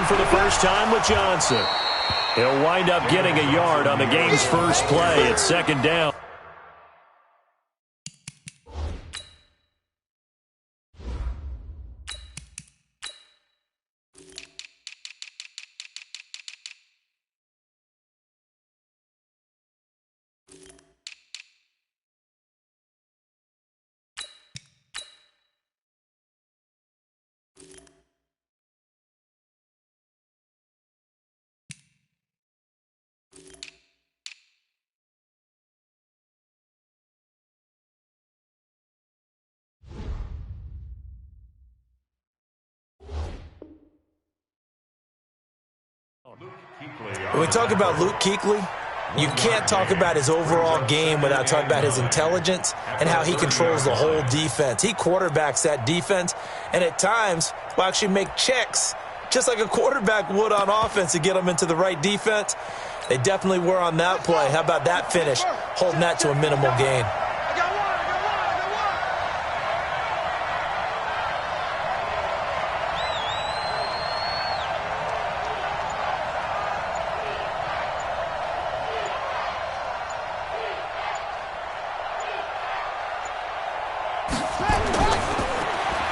run for the first time with Johnson. He'll wind up getting a yard on the game's first play. It's second down. When we talk about Luke Kuechly, you can't talk about his overall game without talking about his intelligence and how he controls the whole defense. He quarterbacks that defense, and at times will actually make checks, just like a quarterback would on offense, to get them into the right defense. They definitely were on that play. How about that finish, holding that to a minimal gain?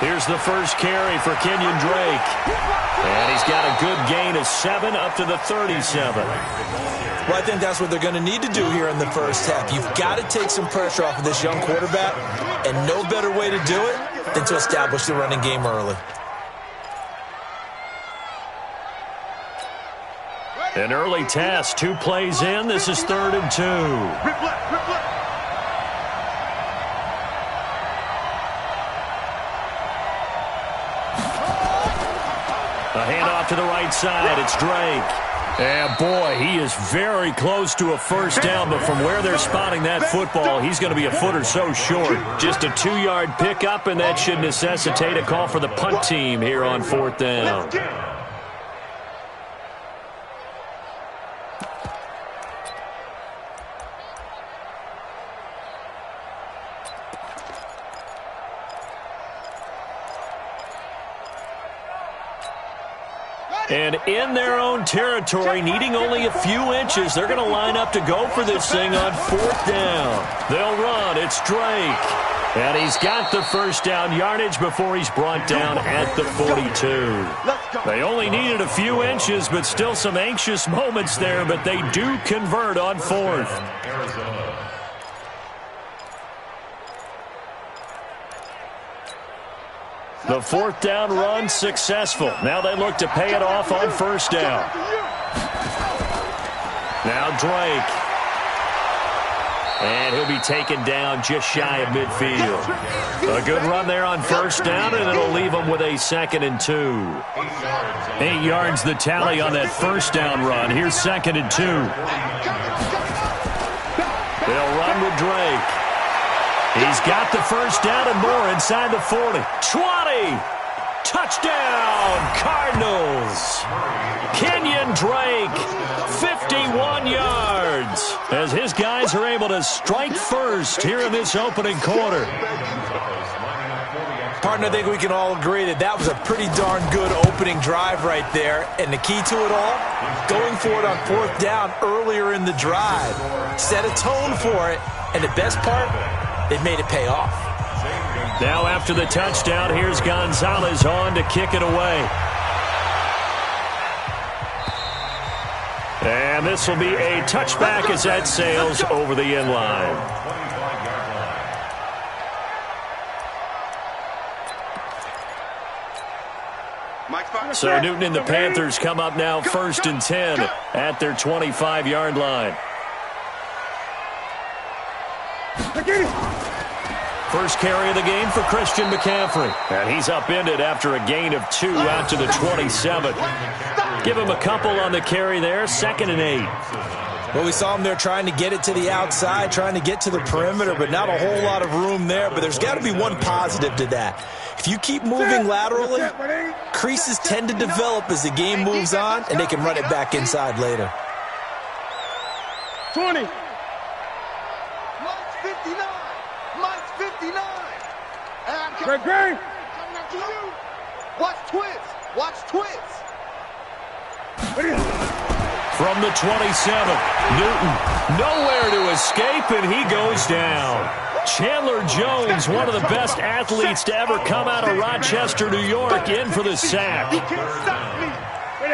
Here's the first carry for Kenyon Drake. And he's got a good gain of 7 up to the 37. Well, I think that's what they're going to need to do here in the first half. You've got to take some pressure off of this young quarterback, and no better way to do it than to establish the running game early. An early test, 2 plays in. This is 3rd and 2. A handoff to the right side. It's Drake. And, boy, he is very close to a first down, but from where they're spotting that football, he's going to be a foot or so short. Just a 2-yard pickup, and that should necessitate a call for the punt team here on 4th down. And in their own territory, needing only a few inches, they're going to line up to go for this thing on 4th down. They'll run. It's Drake. And he's got the first down yardage before he's brought down at the 42. They only needed a few inches, but still some anxious moments there, but they do convert on 4th. The 4th down run successful. Now they look to pay it off on 1st down. Now Drake. And he'll be taken down just shy of midfield. A good run there on 1st down, and it'll leave them with a 2nd and 2. 8 yards the tally on that 1st down run. Here's 2nd and 2. They'll run with Drake. He's got the first down and more inside the 40. 20. Touchdown, Cardinals. Kenyon Drake, 51 yards, as his guys are able to strike first here in this opening quarter. Partner, I think we can all agree that that was a pretty darn good opening drive right there. And the key to it all, going for it on 4th down earlier in the drive. Set a tone for it, and the best part, they've made it pay off. Now after the touchdown, here's Gonzalez on to kick it away. And this will be a touchback as that sails over the end line. So Newton and the Panthers come up now 1st and 10 at their 25-yard line. First carry of the game for Christian McCaffrey. And he's upended after a gain of 2 out to the 27. Give him a couple on the carry there, 2nd and 8. Well, we saw him there trying to get it to the outside, trying to get to the perimeter, but not a whole lot of room there. But there's got to be one positive to that. If you keep moving laterally, creases tend to develop as the game moves on, and they can run it back inside later. 20. Great game. Watch twist. Watch twist. From the 27, Newton nowhere to escape, and he goes down. Chandler Jones, one of the best athletes to ever come out of Rochester, New York, in for the sack.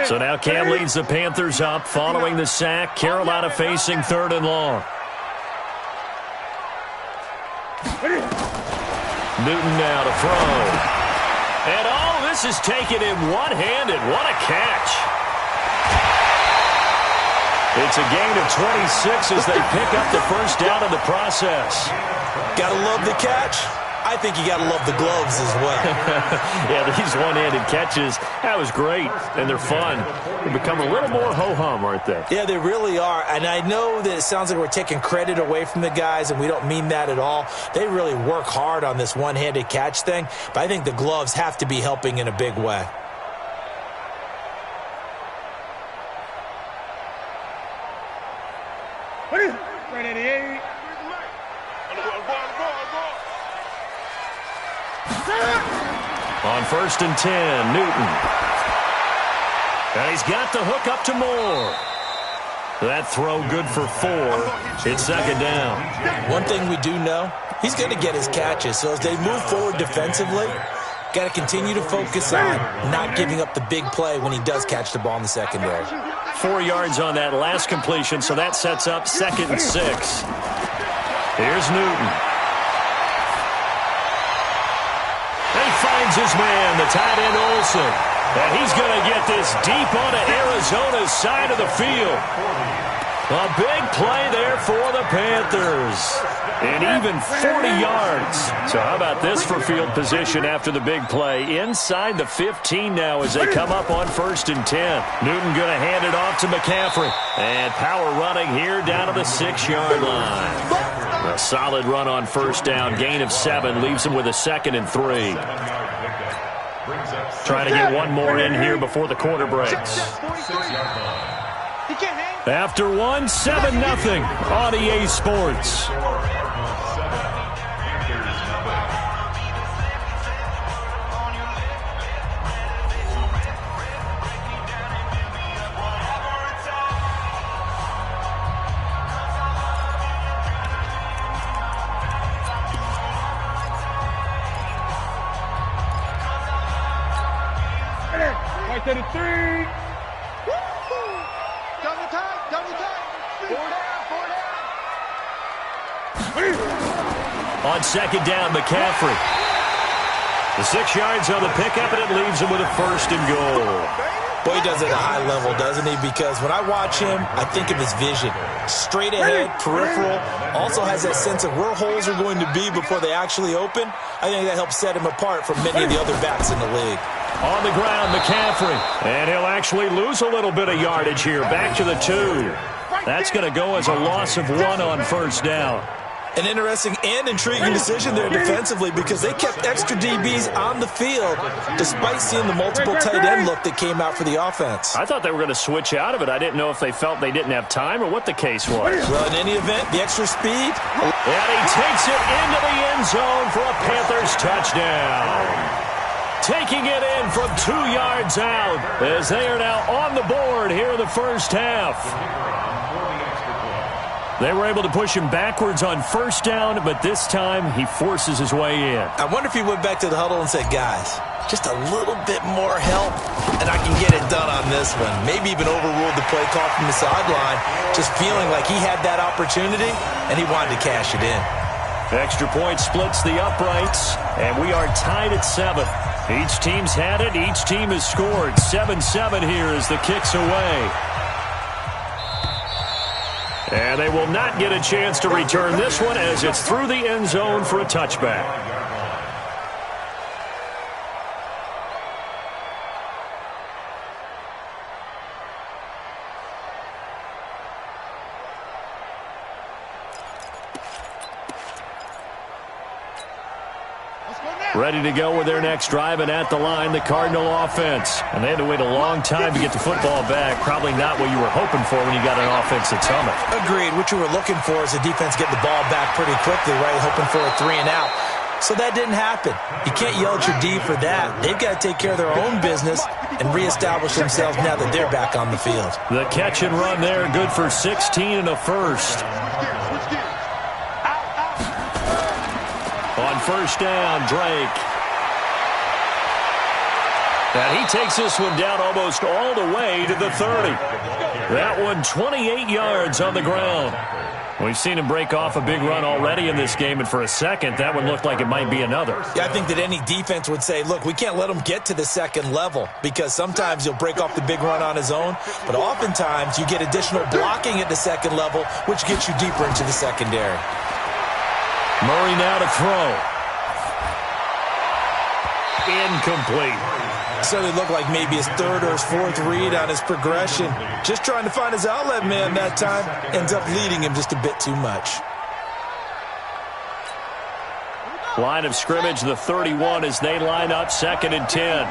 So now Cam leads the Panthers up following the sack. Carolina facing 3rd and long. Newton now to throw. And this is taken in one-handed. What a catch. It's a gain of 26 as they pick up the first down in the process. Gotta love the catch. I think you got to love the gloves as well. Yeah, these one-handed catches, that was great, and they're fun. They become a little more ho-hum, aren't they? Yeah, they really are, and I know that it sounds like we're taking credit away from the guys, and we don't mean that at all. They really work hard on this one-handed catch thing, but I think the gloves have to be helping in a big way. On 1st and 10, Newton. And he's got the hook up to Moore. That throw good for 4. It's 2nd down. One thing we do know, he's going to get his catches. So as they move forward defensively, got to continue to focus on not giving up the big play when he does catch the ball in the secondary. 4 yards on that last completion, so that sets up 2nd and 6. Here's Newton. Finds his man, the tight end Olsen. And he's going to get this deep onto Arizona's side of the field. A big play there for the Panthers. And even 40 yards. So how about this for field position after the big play? Inside the 15 now as they come up on 1st and 10. Newton going to hand it off to McCaffrey. And power running here down to the 6-yard line. A solid run on 1st down. Gain of 7 leaves him with a 2nd and 3. Trying to get one more in here before the quarter breaks. After one, 7-0 on EA Sports. To the 3. Double time, double time. 4 down. On 2nd down, McCaffrey. The 6 yards on the pickup, and it leaves him with a 1st and goal. Boy, he does it at a high level, doesn't he? Because when I watch him, I think of his vision. Straight ahead, peripheral. Also has that sense of where holes are going to be before they actually open. I think that helps set him apart from many of the other backs in the league. On the ground, McCaffrey. And he'll actually lose a little bit of yardage here. Back to the 2. That's going to go as a loss of 1 on 1st down. An interesting and intriguing decision there defensively because they kept extra DBs on the field despite seeing the multiple tight end look that came out for the offense. I thought they were going to switch out of it. I didn't know if they felt they didn't have time or what the case was. Well, in any event, the extra speed. And he takes it into the end zone for a Panthers touchdown. Taking it in from 2 yards out as they are now on the board here in the first half. They were able to push him backwards on 1st down, but this time he forces his way in. I wonder if he went back to the huddle and said, guys, just a little bit more help, and I can get it done on this one. Maybe even overruled the play call from the sideline, just feeling like he had that opportunity, and he wanted to cash it in. Extra point splits the uprights, and we are tied at 7. Each team's had it. Each team has scored. 7-7 here as the kick's away. And they will not get a chance to return this one as it's through the end zone for a touchback. Ready to go with their next drive, and at the line, the Cardinal offense. And they had to wait a long time to get the football back. Probably not what you were hoping for when you got an offense that's humming. Agreed. What you were looking for is the defense getting the ball back pretty quickly, right? Hoping for a 3 and out. So that didn't happen. You can't yell at your D for that. They've got to take care of their own business and reestablish themselves now that they're back on the field. The catch and run there, good for 16 and a first. On first down, Drake. And he takes this one down almost all the way to the 30. That one 28 yards on the ground. We've seen him break off a big run already in this game, and for a second, that one looked like it might be another. Yeah, I think that any defense would say, look, we can't let him get to the second level because sometimes he'll break off the big run on his own, but oftentimes you get additional blocking at the second level, which gets you deeper into the secondary. Murray now to throw. Incomplete. So it looked like maybe his third or his fourth read on his progression. Just trying to find his outlet man that time. Ends up leading him just a bit too much. Line of scrimmage, the 31 as they line up, 2nd and 10.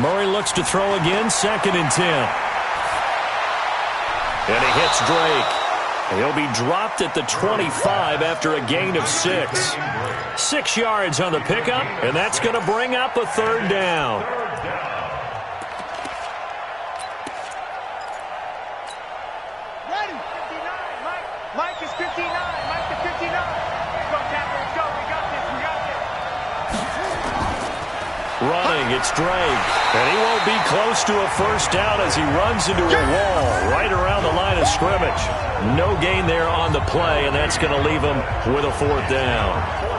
Murray looks to throw again, 2nd and 10. And he hits Drake. He'll be dropped at the 25 after a gain of 6. 6 yards on the pickup, and that's going to bring up a 3rd down. Ready. 59. Mike is 59. Mike is 59. Let's go, Tapper. Let's go. We got this. We got this. Running, it's Drake. And he won't be close to a first down as he runs into a wall right around the line of scrimmage. No gain there on the play, and that's going to leave him with a 4th down.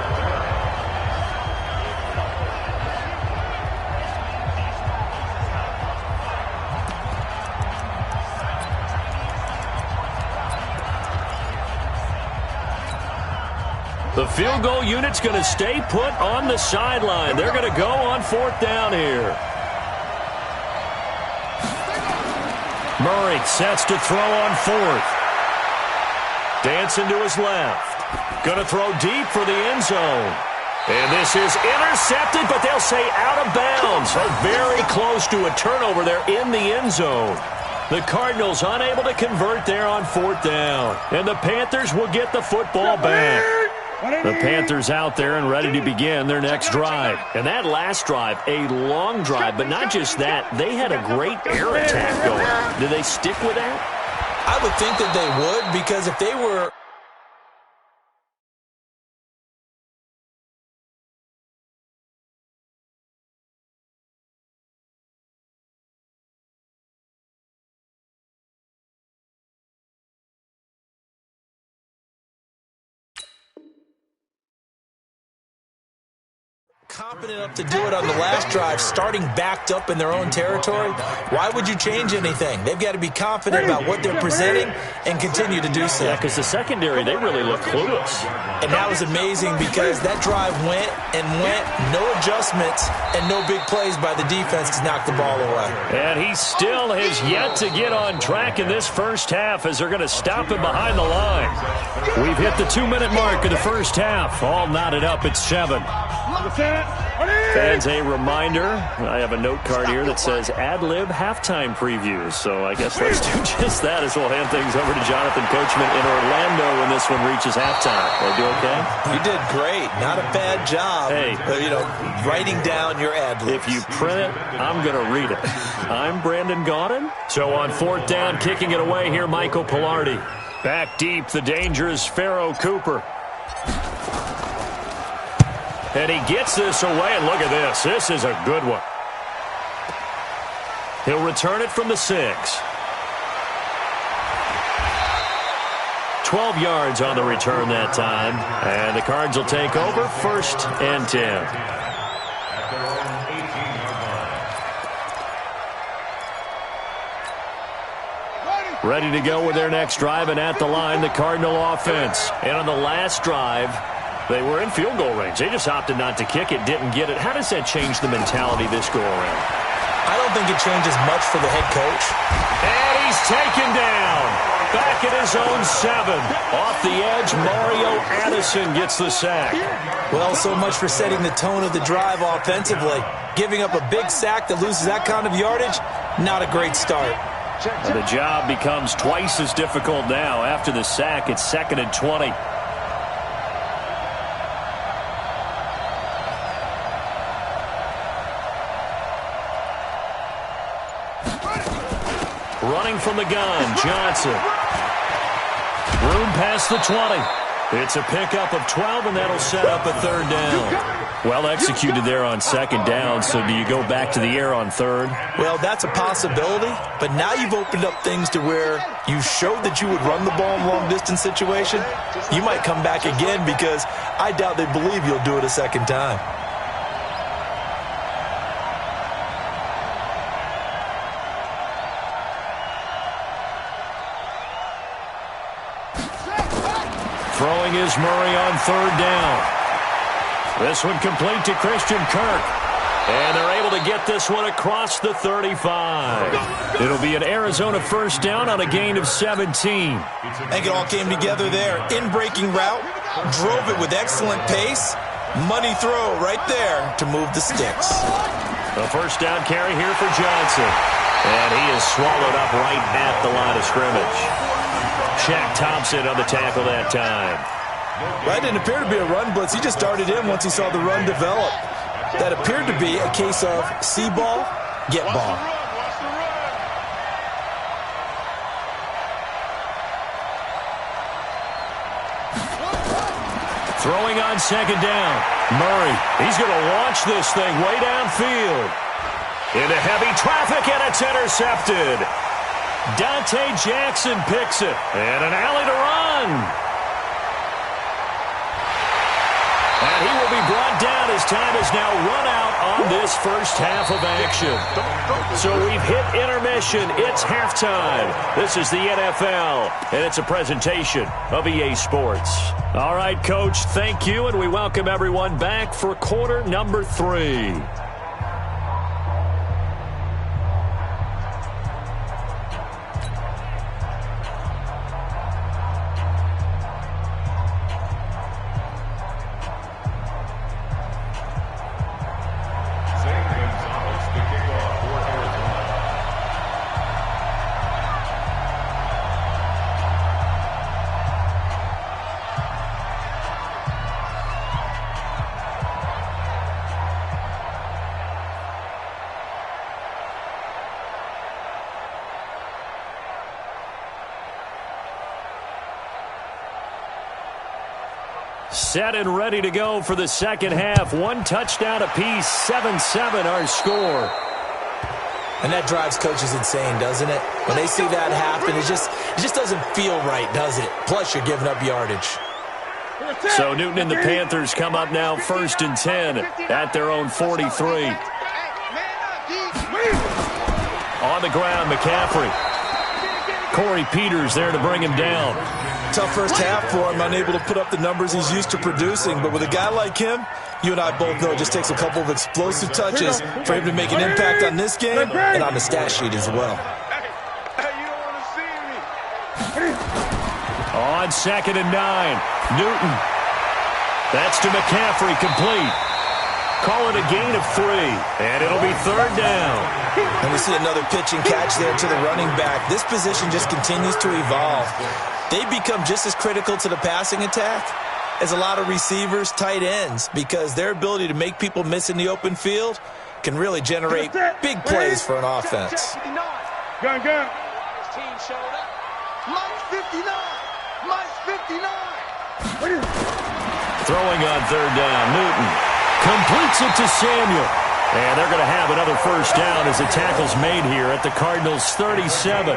The field goal unit's going to stay put on the sideline. They're going to go on 4th down here. Murray sets to throw on 4th. Dancing to his left. Going to throw deep for the end zone. And this is intercepted, but they'll say out of bounds. So very close to a turnover there in the end zone. The Cardinals unable to convert there on 4th down. And the Panthers will get the football back. The Panthers out there and ready to begin their next drive. And that last drive, a long drive, but not just that. They had a great air attack going. Do they stick with that? I would think that they would, because if they were... confident enough to do it on the last drive, starting backed up in their own territory, why would you change anything? They've got to be confident about what they're presenting and continue to do so. Yeah, because the secondary, they really look clueless. And that was amazing because that drive went and went, no adjustments and no big plays by the defense to knock the ball away. And he still has yet to get on track in this first half as they're going to stop him behind the line. We've hit the 2-minute mark of the first half. All knotted up at 7. Fans, a reminder, I have a note card here that says ad-lib halftime previews. So I guess let's do just that as we'll hand things over to Jonathan Coachman in Orlando when this one reaches halftime. Will I do okay? You did great. Not a bad job. Hey. Writing down your ad-libs. If you print it, I'm going to read it. I'm Brandon Gaudin. So on 4th down, kicking it away here, Michael Pilardi. Back deep, the dangerous Pharaoh Cooper. And he gets this away, and look at this. This is a good one. He'll return it from the 6. 12 yards on the return that time. And the Cards will take over, 1st and 10. Ready to go with their next drive, and at the line, the Cardinal offense. And on the last drive, they were in field goal range. They just opted not to kick it, didn't get it. How does that change the mentality this go-around? I don't think it changes much for the head coach. And he's taken down. Back at his own 7. Off the edge, Mario Addison gets the sack. Well, so much for setting the tone of the drive offensively. Giving up a big sack that loses that kind of yardage, not a great start. And the job becomes twice as difficult now. After the sack, it's 2nd and 20. Running from the gun, Johnson. Room past the 20. It's a pickup of 12, and that'll set up a third down. Well executed there on second down, so do you go back to the air on third? Well, that's a possibility, but now you've opened up things to where you showed that you would run the ball in long-distance situation. You might come back again because I doubt they believe you'll do it a second time. Throwing is Murray on third down. This one complete to Christian Kirk. And they're able to get this one across the 35. It'll be an Arizona first down on a gain of 17. I think it all came together there. In-breaking route, drove it with excellent pace. Money throw right there to move the sticks. A first down carry here for Johnson. And he is swallowed up right at the line of scrimmage. Shaq Thompson on the tackle that time. That didn't appear to be a run blitz. He just darted in once he saw the run develop. That appeared to be a case of see ball, get ball. Throwing on second down. Murray, he's going to launch this thing way downfield. Into heavy traffic, and it's intercepted. Dante Jackson picks it. And an alley to run. And he will be brought down as time is now run out on this first half of action. So we've hit intermission. It's halftime. This is the NFL, and it's a presentation of EA Sports. All right, Coach, thank you, and we welcome everyone back for quarter number 3. Set and ready to go for the second half. One touchdown apiece, 7-7 our score. And that drives coaches insane, doesn't it? When they see that happen, it just doesn't feel right, does it? Plus, you're giving up yardage. So Newton and the Panthers come up now 1st and 10 at their own 43. On the ground, McCaffrey. Corey Peters there to bring him down. Tough first half for him, unable to put up the numbers he's used to producing. But with a guy like him, you and I both know it just takes a couple of explosive touches for him to make an impact on this game and on the stat sheet as well. On 2nd and 9, Newton. That's to McCaffrey, complete. Call it a gain of 3, and it'll be 3rd down. And we see another pitch and catch there to the running back. This position just continues to evolve. They become just as critical to the passing attack as a lot of receivers, tight ends, because their ability to make people miss in the open field can really generate big plays for an offense. Gun. His team showed up. Mike's 59. Mike's 59. Throwing on 3rd down, Newton completes it to Samuel. And they're going to have another first down as the tackle's made here at the Cardinals' 37.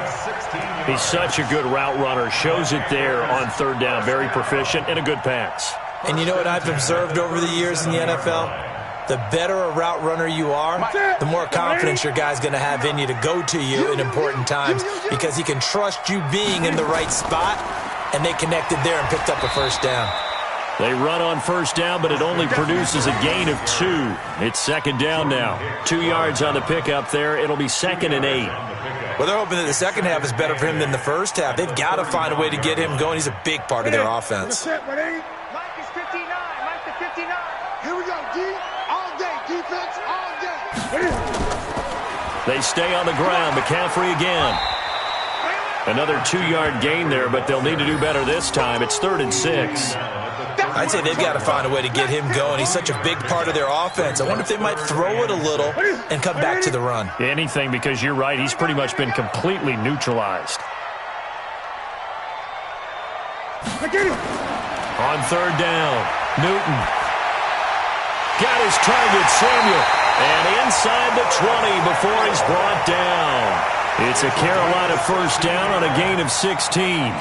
He's such a good route runner. Shows it there on 3rd down. Very proficient and a good pass. And you know what I've observed over the years in the NFL? The better a route runner you are, the more confidence your guy's going to have in you to go to you in important times because he can trust you being in the right spot, and they connected there and picked up a first down. They run on first down, but it only produces a gain of 2. It's 2nd down now. 2 yards on the pickup there. It'll be 2nd and 8. Well, they're hoping that the second half is better for him than the first half. They've got to find a way to get him going. He's a big part of their offense. Mike is 59. Mike the 59. Here we go, D. All day. Defense all day. They stay on the ground. McCaffrey again. Another 2-yard gain there, but they'll need to do better this time. It's 3rd and 6. I'd say they've got to find a way to get him going. He's such a big part of their offense. I wonder if they might throw it a little and come back to the run. Anything, because you're right. He's pretty much been completely neutralized. On third down, Newton. Got his target, Samuel. And inside the 20 before he's brought down. It's a Carolina first down on a gain of 16.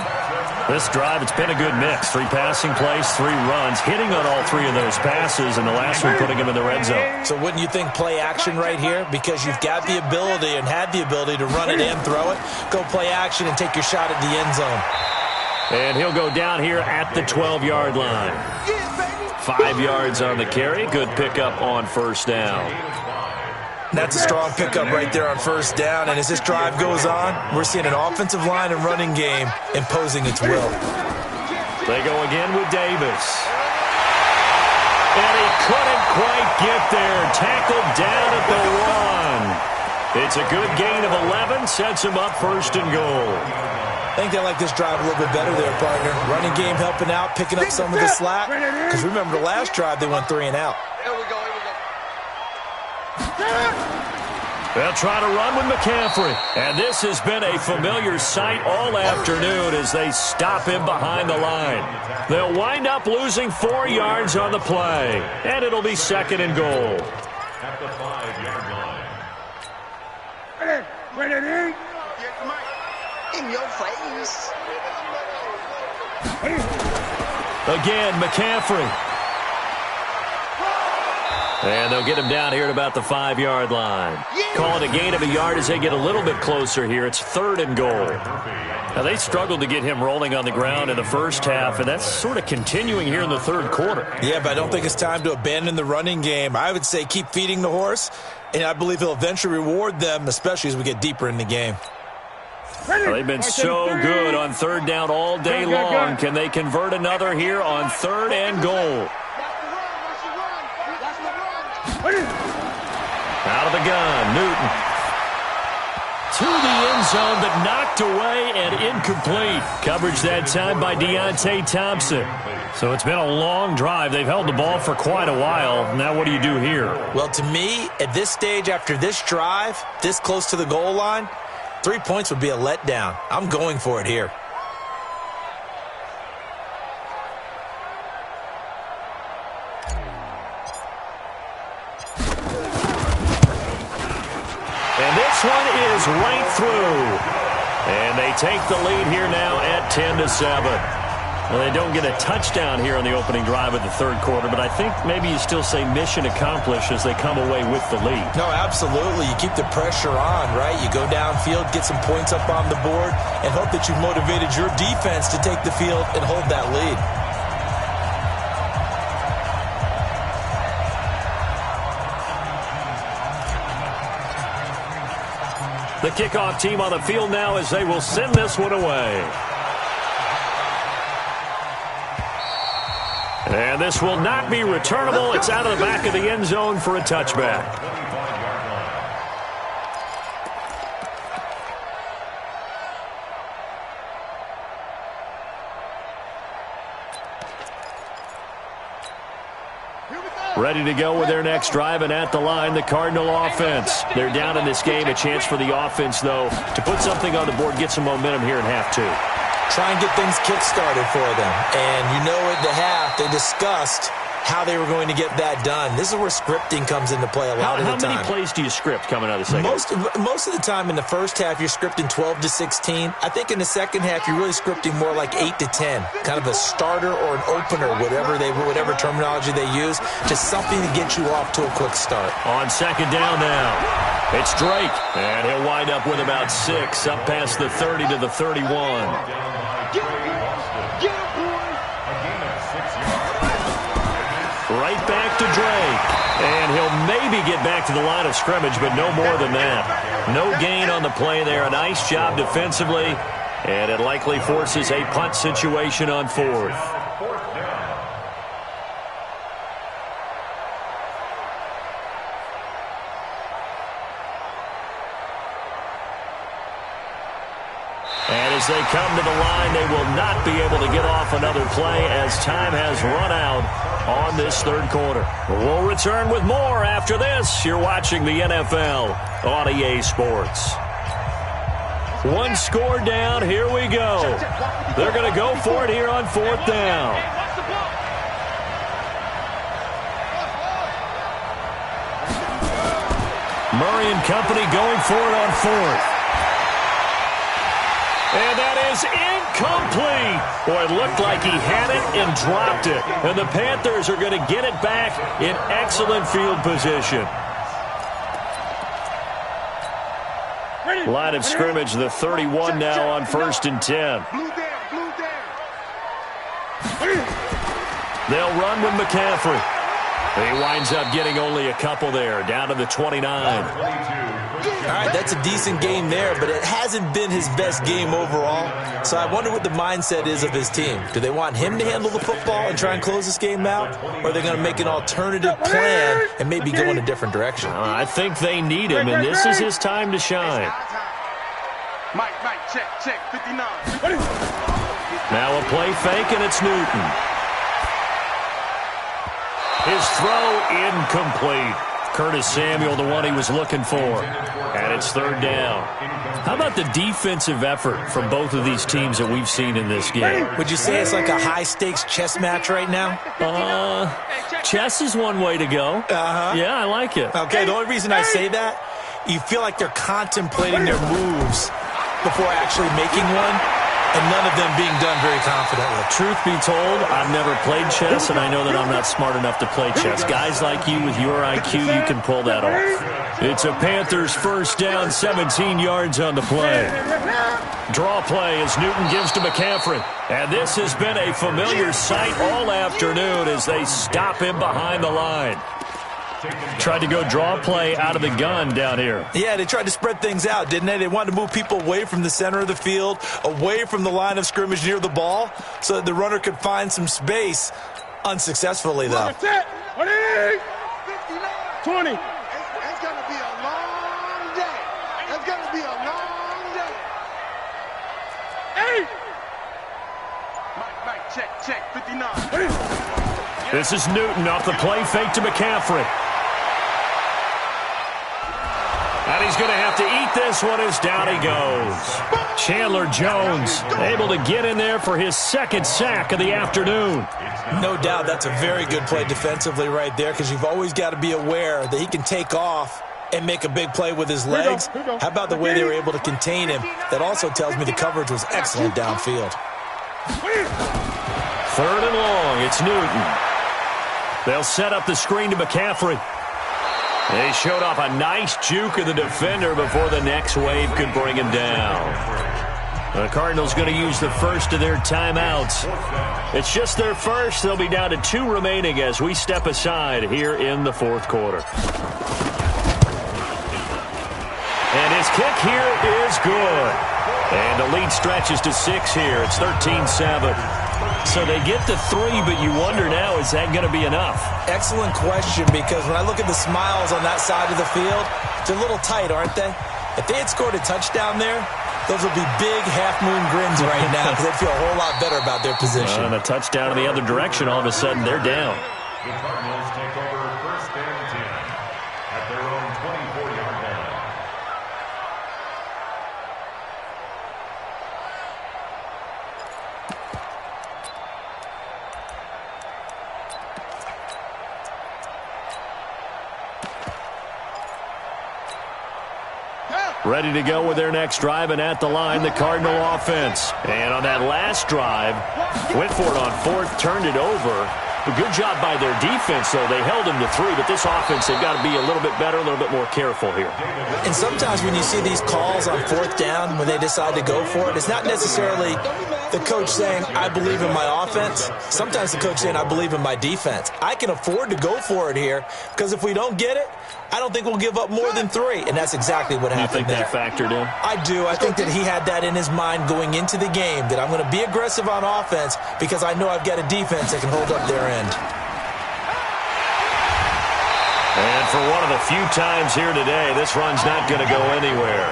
This drive, it's been a good mix. 3 passing plays, 3 runs, hitting on all 3 of those passes, and the last one putting him in the red zone. So wouldn't you think play action right here? Because you've got the ability and had the ability to run it and throw it. Go play action and take your shot at the end zone. And he'll go down here at the 12-yard line. 5 yards on the carry. Good pickup on first down. That's a strong pickup right there on first down. And as this drive goes on, we're seeing an offensive line and running game imposing its will. They go again with Davis. And he couldn't quite get there. Tackled down at the 1. It's a good gain of 11. Sets him up first and goal. I think they like this drive a little bit better there, partner. Running game helping out, picking up some of the slack. Because remember, the last drive, they went 3 and out. Here we go. They'll try to run with McCaffrey. And this has been a familiar sight all afternoon as they stop him behind the line. They'll wind up losing 4 yards on the play. And it'll be second and goal. At the 5-yard line. Ready? In your face. Again, McCaffrey. And they'll get him down here at about the 5-yard line. Call it a gain of a yard as they get a little bit closer here. It's third and goal. Now, they struggled to get him rolling on the ground in the first half, and that's sort of continuing here in the third quarter. Yeah, but I don't think it's time to abandon the running game. I would say keep feeding the horse, and I believe he'll eventually reward them, especially as we get deeper in the game. They've been so good on third down all day long. Can they convert another here on third and goal? Out of the gun, Newton. To the end zone, but knocked away and incomplete. Coverage that time by Deontay Thompson. So it's been a long drive. They've held the ball for quite a while. Now what do you do here? Well, to me, at this stage, after this drive, this close to the goal line, 3 points would be a letdown. I'm going for it here. And this one is right through. And they take the lead here now at 10-7. Well, they don't get a touchdown here on the opening drive of the third quarter, but I think maybe you still say mission accomplished as they come away with the lead. No, absolutely. You keep the pressure on, right? You go downfield, get some points up on the board, and hope that you've motivated your defense to take the field and hold that lead. The kickoff team on the field now as they will send this one away. And this will not be returnable. It's out of the back of the end zone for a touchback. Ready to go with their next drive, and at the line, the Cardinal offense. They're down in this game. A chance for the offense, though, to put something on the board, get some momentum here in half 2. Try and get things kick-started for them. And you know at the half, they discussed how they were going to get that done. This is where scripting comes into play a lot of the time. How many plays do you script coming out of the second? Most of the time in the first half, you're scripting 12 to 16. I think in the second half, you're really scripting more like 8 to 10. Kind of a starter or an opener, whatever terminology they use, just something to get you off to a quick start. On second down now, it's Drake. And he'll wind up with about 6, up past the 30 to the 31. Right back to Drake. And he'll maybe get back to the line of scrimmage, but no more than that. No gain on the play there. A nice job defensively. And it likely forces a punt situation on 4th. as they come to the line. They will not be able to get off another play as time has run out on this third quarter. We'll return with more after this. You're watching the NFL on EA Sports. One score down. Here we go. They're going to go for it here on fourth down. Murray and company going for it on fourth. And that is incomplete. Boy, it looked like he had it and dropped it. And the Panthers are going to get it back in excellent field position. Line of scrimmage, the 31 now on 1st and 10. They'll run with McCaffrey. He winds up getting only a couple there, down to the 29. All right, that's a decent game there, but it hasn't been his best game overall. So I wonder what the mindset is of his team. Do they want him to handle the football and try and close this game out? Or are they going to make an alternative plan and maybe go in a different direction? I think they need him, and this is his time to shine. Mike, check, 59. Now a play fake, and it's Newton. His throw incomplete. Curtis Samuel, the one he was looking for. And it's third down. How about the defensive effort from both of these teams that we've seen in this game? Would you say it's like a high-stakes chess match right now? Chess is one way to go. Yeah, I like it. Okay, the only reason I say that, you feel like they're contemplating their moves before actually making one, and none of them being done very confidently. Truth be told, I've never played chess, and I know that I'm not smart enough to play chess. Guys like you with your IQ, you can pull that off. It's a Panthers first down, 17 yards on the play. Draw play as Newton gives to McCaffrey. And this has been a familiar sight all afternoon as they stop him behind the line. Tried to go draw play out of the gun down here. Yeah, they tried to spread things out, didn't they? They wanted to move people away from the center of the field, away from the line of scrimmage near the ball, so that the runner could find some space. Unsuccessfully, though. 20. It's going to be a long day. It's going to be a long day. Hey! Mike, check, 59. This is Newton off the play fake to McCaffrey. And he's going to have to eat this one as down he goes. Chandler Jones able to get in there for his second sack of the afternoon. No doubt that's a very good play defensively right there, because you've always got to be aware that he can take off and make a big play with his legs. How about the way they were able to contain him? That also tells me the coverage was excellent downfield. Third and long, it's Newton. They'll set up the screen to McCaffrey. They showed off a nice juke of the defender before the next wave could bring him down. The Cardinals going to use the first of their timeouts. It's just their first. They'll be down to 2 remaining as we step aside here in the fourth quarter. And his kick here is good. And the lead stretches to 6 here. It's 13-7. So they get to 3, but you wonder now, is that going to be enough? Excellent question, because when I look at the smiles on that side of the field, they're a little tight, aren't they? If they had scored a touchdown there, those would be big half-moon grins right now, because they'd feel a whole lot better about their position. And a touchdown in the other direction, all of a sudden they're down. The Cardinals take over first and 10 at their own 24-yard line. Ready to go with their next drive, and at the line, the Cardinal offense. And on that last drive, went for it on fourth, turned it over. A good job by their defense, though. They held him to 3, but this offense, they've got to be a little bit better, a little bit more careful here. And sometimes when you see these calls on fourth down, when they decide to go for it, it's not necessarily the coach saying, I believe in my offense. Sometimes the coach saying, I believe in my defense. I can afford to go for it here, because if we don't get it, I don't think we'll give up more than 3, and that's exactly what happened there. You think that factored in? I do. I think that he had that in his mind going into the game, that I'm going to be aggressive on offense because I know I've got a defense that can hold up their end. And for one of the few times here today, this run's not going to go anywhere.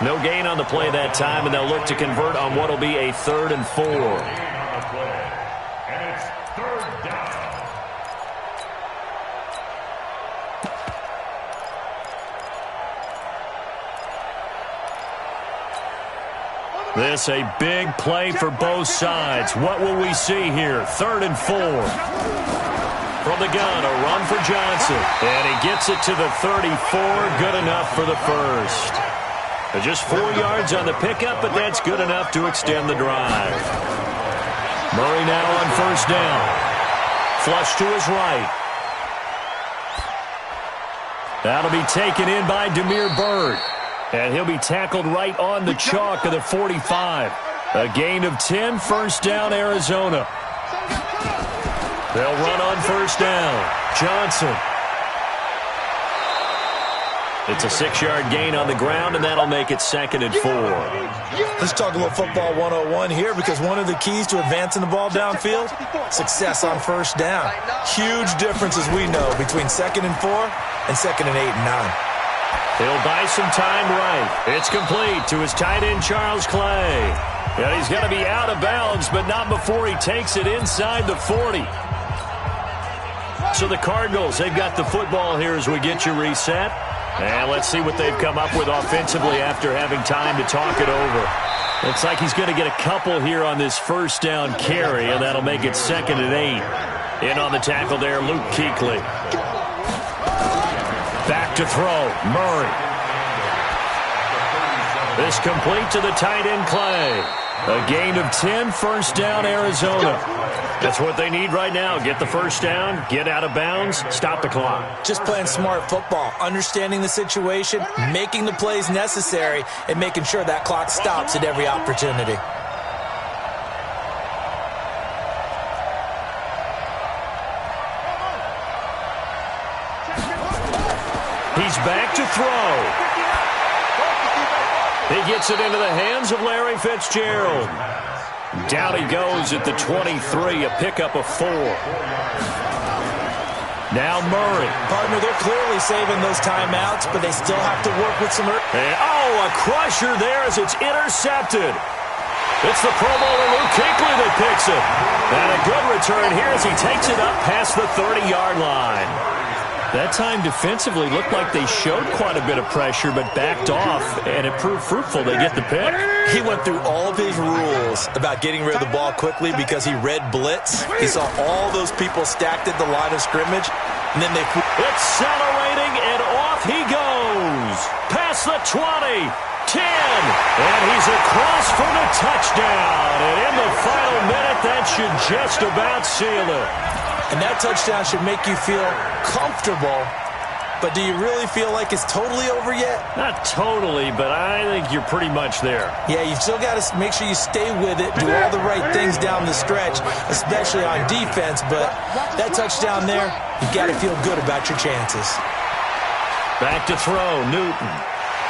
No gain on the play that time, and they'll look to convert on what will be a 3rd and 4. And it's 3rd down. This a big play for both sides. What will we see here? 3rd and 4. From the gun, a run for Johnson. And he gets it to the 34. Good enough for the first. Just 4 yards on the pickup, but that's good enough to extend the drive. Murray now on 1st down. Flush to his right. That'll be taken in by Damiere Byrd. And he'll be tackled right on the chalk of the 45. A gain of 10, 1st down, Arizona. They'll run on 1st down. Johnson. It's a 6-yard gain on the ground, and that'll make it 2nd and 4. Let's talk a little football 101 here, because one of the keys to advancing the ball downfield, success on 1st down. Huge difference, as we know, between 2nd and 4 and 2nd and 8 and 9. He'll buy some time right. It's complete to his tight end, Charles Clay. And he's going to be out of bounds, but not before he takes it inside the 40. So the Cardinals, they've got the football here as we get you reset. And let's see what they've come up with offensively after having time to talk it over. Looks like he's going to get a couple here on this 1st down carry, and that'll make it 2nd and 8. In on the tackle there, Luke Kuechly. Back to throw, Murray. This complete to the tight end, Clay. A gain of 10, 1st down, Arizona. That's what they need right now. Get the 1st down, get out of bounds, stop the clock. Just playing smart football, understanding the situation, making the plays necessary, and making sure that clock stops at every opportunity. He's back to throw. He gets it into the hands of Larry Fitzgerald. Down he goes at the 23, a pickup of 4. Now Murray. Partner, they're clearly saving those timeouts, but they still have to work with some... And, a crusher there as it's intercepted. It's the Pro Bowler Luke Kuechly that picks it. And a good return here as he takes it up past the 30-yard line. That time defensively looked like they showed quite a bit of pressure but backed off, and it proved fruitful. They get the pick. He went through all of his rules about getting rid of the ball quickly because he read blitz. He saw all those people stacked at the line of scrimmage, and then they... Accelerating, and off he goes. Past the 20, 10, and he's across for the touchdown. And in the final minute, that should just about seal it. And that touchdown should make you feel comfortable, but do you really feel like it's totally over yet? Not totally, but I think you're pretty much there. Yeah, you've still got to make sure you stay with it, do all the right things down the stretch, especially on defense, but that touchdown there, you've got to feel good about your chances. Back to throw, Newton.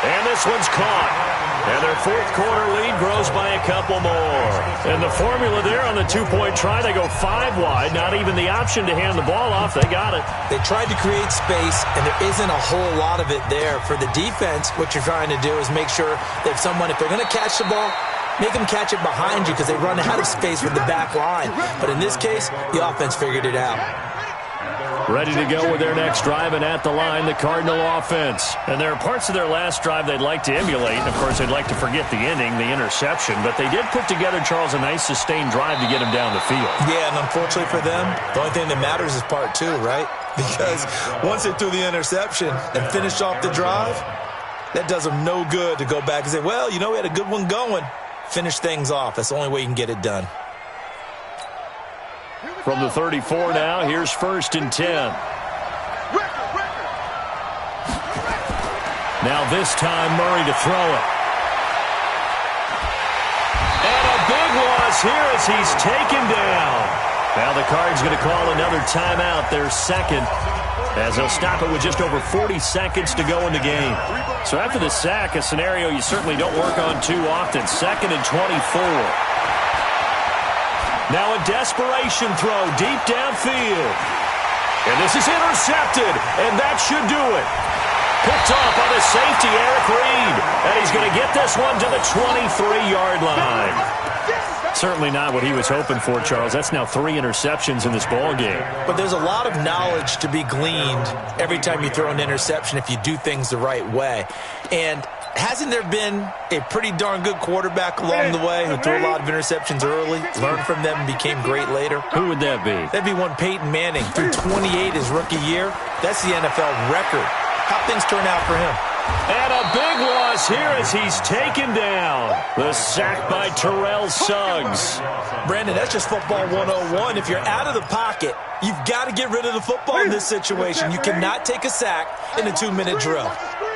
And this one's caught. And their 4th quarter lead grows by a couple more. And the formula there on the 2-point try, they go 5 wide. Not even the option to hand the ball off. They got it. They tried to create space, and there isn't a whole lot of it there. For the defense, what you're trying to do is make sure that if they're going to catch the ball, make them catch it behind you because they run out of space with the back line. But in this case, the offense figured it out. Ready to go with their next drive, and at the line, the Cardinal offense. And there are parts of their last drive they'd like to emulate. And, of course, they'd like to forget the ending, the interception. But they did put together, Charles, a nice sustained drive to get him down the field. Yeah, and unfortunately for them, the only thing that matters is part 2, right? Because once they threw the interception and finished off the drive, that does them no good to go back and say, well, we had a good one going. Finish things off. That's the only way you can get it done. From the 34 now, here's 1st and 10. Now this time, Murray to throw it. And a big loss here as he's taken down. Now the Cards going to call another timeout, their 2nd, as they'll stop it with just over 40 seconds to go in the game. So after the sack, a scenario you certainly don't work on too often. 2nd and 24. Now a desperation throw deep downfield. And this is intercepted, and that should do it. Picked off by the safety, Eric Reed. And he's going to get this one to the 23-yard line. Certainly not what he was hoping for, Charles. That's now 3 interceptions in this ball game. But there's a lot of knowledge to be gleaned every time you throw an interception if you do things the right way. And hasn't there been a pretty darn good quarterback along the way who threw a lot of interceptions early, learned from them, and became great later? Who would that be? That'd be one Peyton Manning. Threw 28 his rookie year. That's the NFL record. How things turn out for him? And a big loss here as he's taken down. The sack by Terrell Suggs. Brandon, that's just football 101. If you're out of the pocket, you've got to get rid of the football in this situation. You cannot take a sack in a 2-minute drill.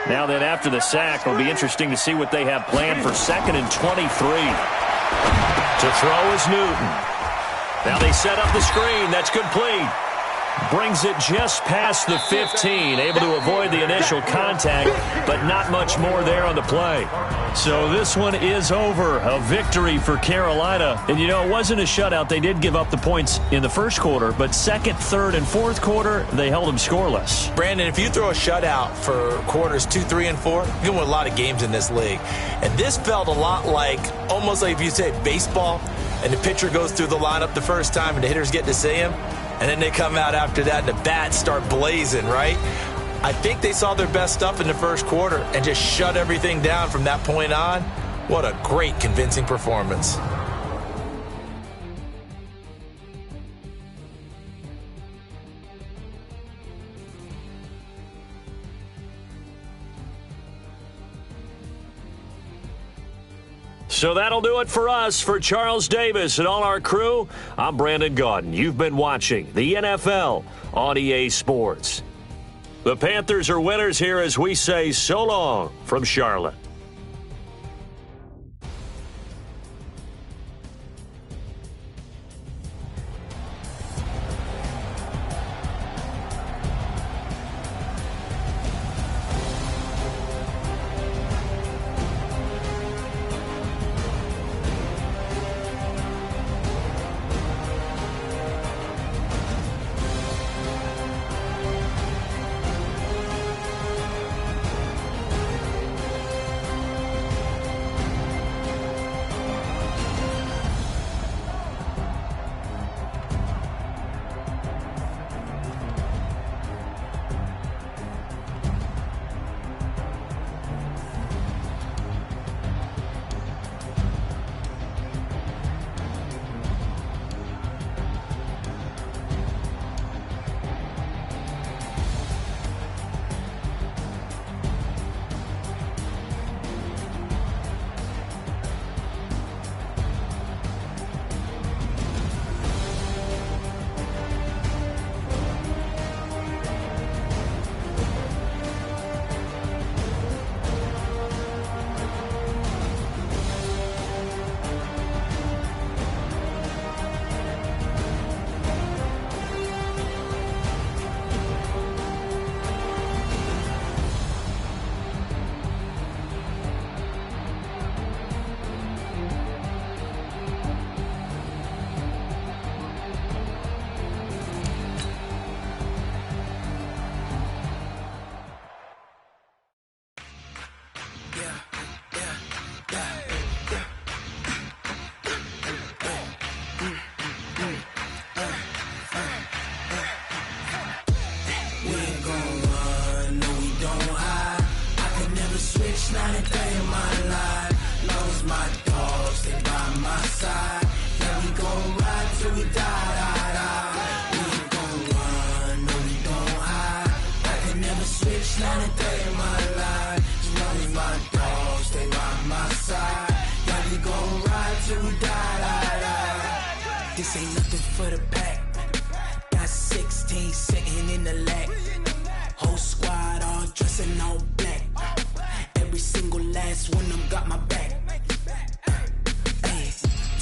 Now then, after the sack, it'll be interesting to see what they have planned for 2nd and 23. To throw is Newton. Now they set up the screen. That's complete. Brings it just past the 15, able to avoid the initial contact, but not much more there on the play. So this one is over. A victory for Carolina. And, you know, it wasn't a shutout. They did give up the points in the first quarter, but second, third, and fourth quarter, they held them scoreless. Brandon, if you throw a shutout for quarters 2, 3, and 4, you're going to win a lot of games in this league. And this felt a lot like, almost like if you say baseball, and the pitcher goes through the lineup the first time and the hitters get to see him, and then they come out after that and the bats start blazing, right? I think they saw their best stuff in the first quarter and just shut everything down from that point on. What a great, convincing performance. So that'll do it for us. For Charles Davis and all our crew, I'm Brandon Gaudin. You've been watching the NFL on EA Sports. The Panthers are winners here as we say so long from Charlotte. This ain't nothing for the pack. Got 16 sitting in the lap. Whole squad all dressing all black. Every single last one of them got my back. Hey,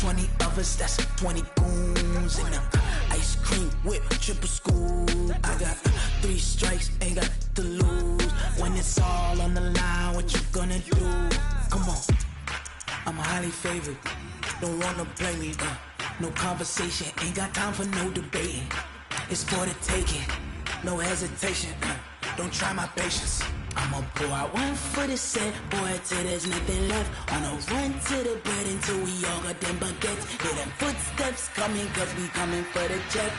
20 of us, that's 20 goons in them. Ice cream whip, triple scoop. I got 3 strikes, ain't got to lose. When it's all on the line, what you gonna do? Come on, I'm highly favored. Don't wanna play me, no conversation, ain't got time for no debating. It's for the taking, no hesitation, don't try my patience. I'ma pour out one for the set, boy, till there's nothing left. On a run to the bed until we all got them baguettes. Hear them footsteps coming, cause we coming for the check.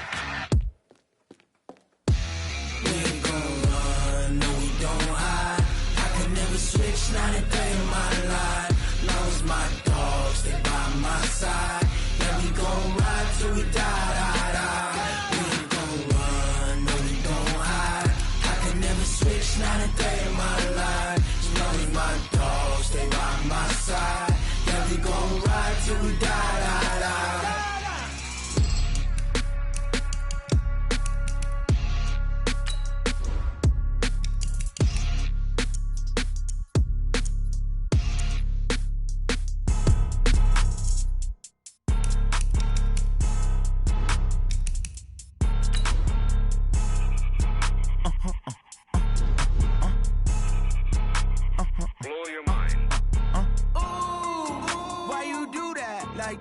We ain't gon' run, no we don't hide. I could never switch, not a day in my life. Long as my dogs, they by my side. Yeah, we gon' ride till we die, die, die. We ain't gon' run, no we don't hide. I could never switch, not a day in my life. As long as my dogs, they by my side. Yeah, we gon' ride till we die, die, die.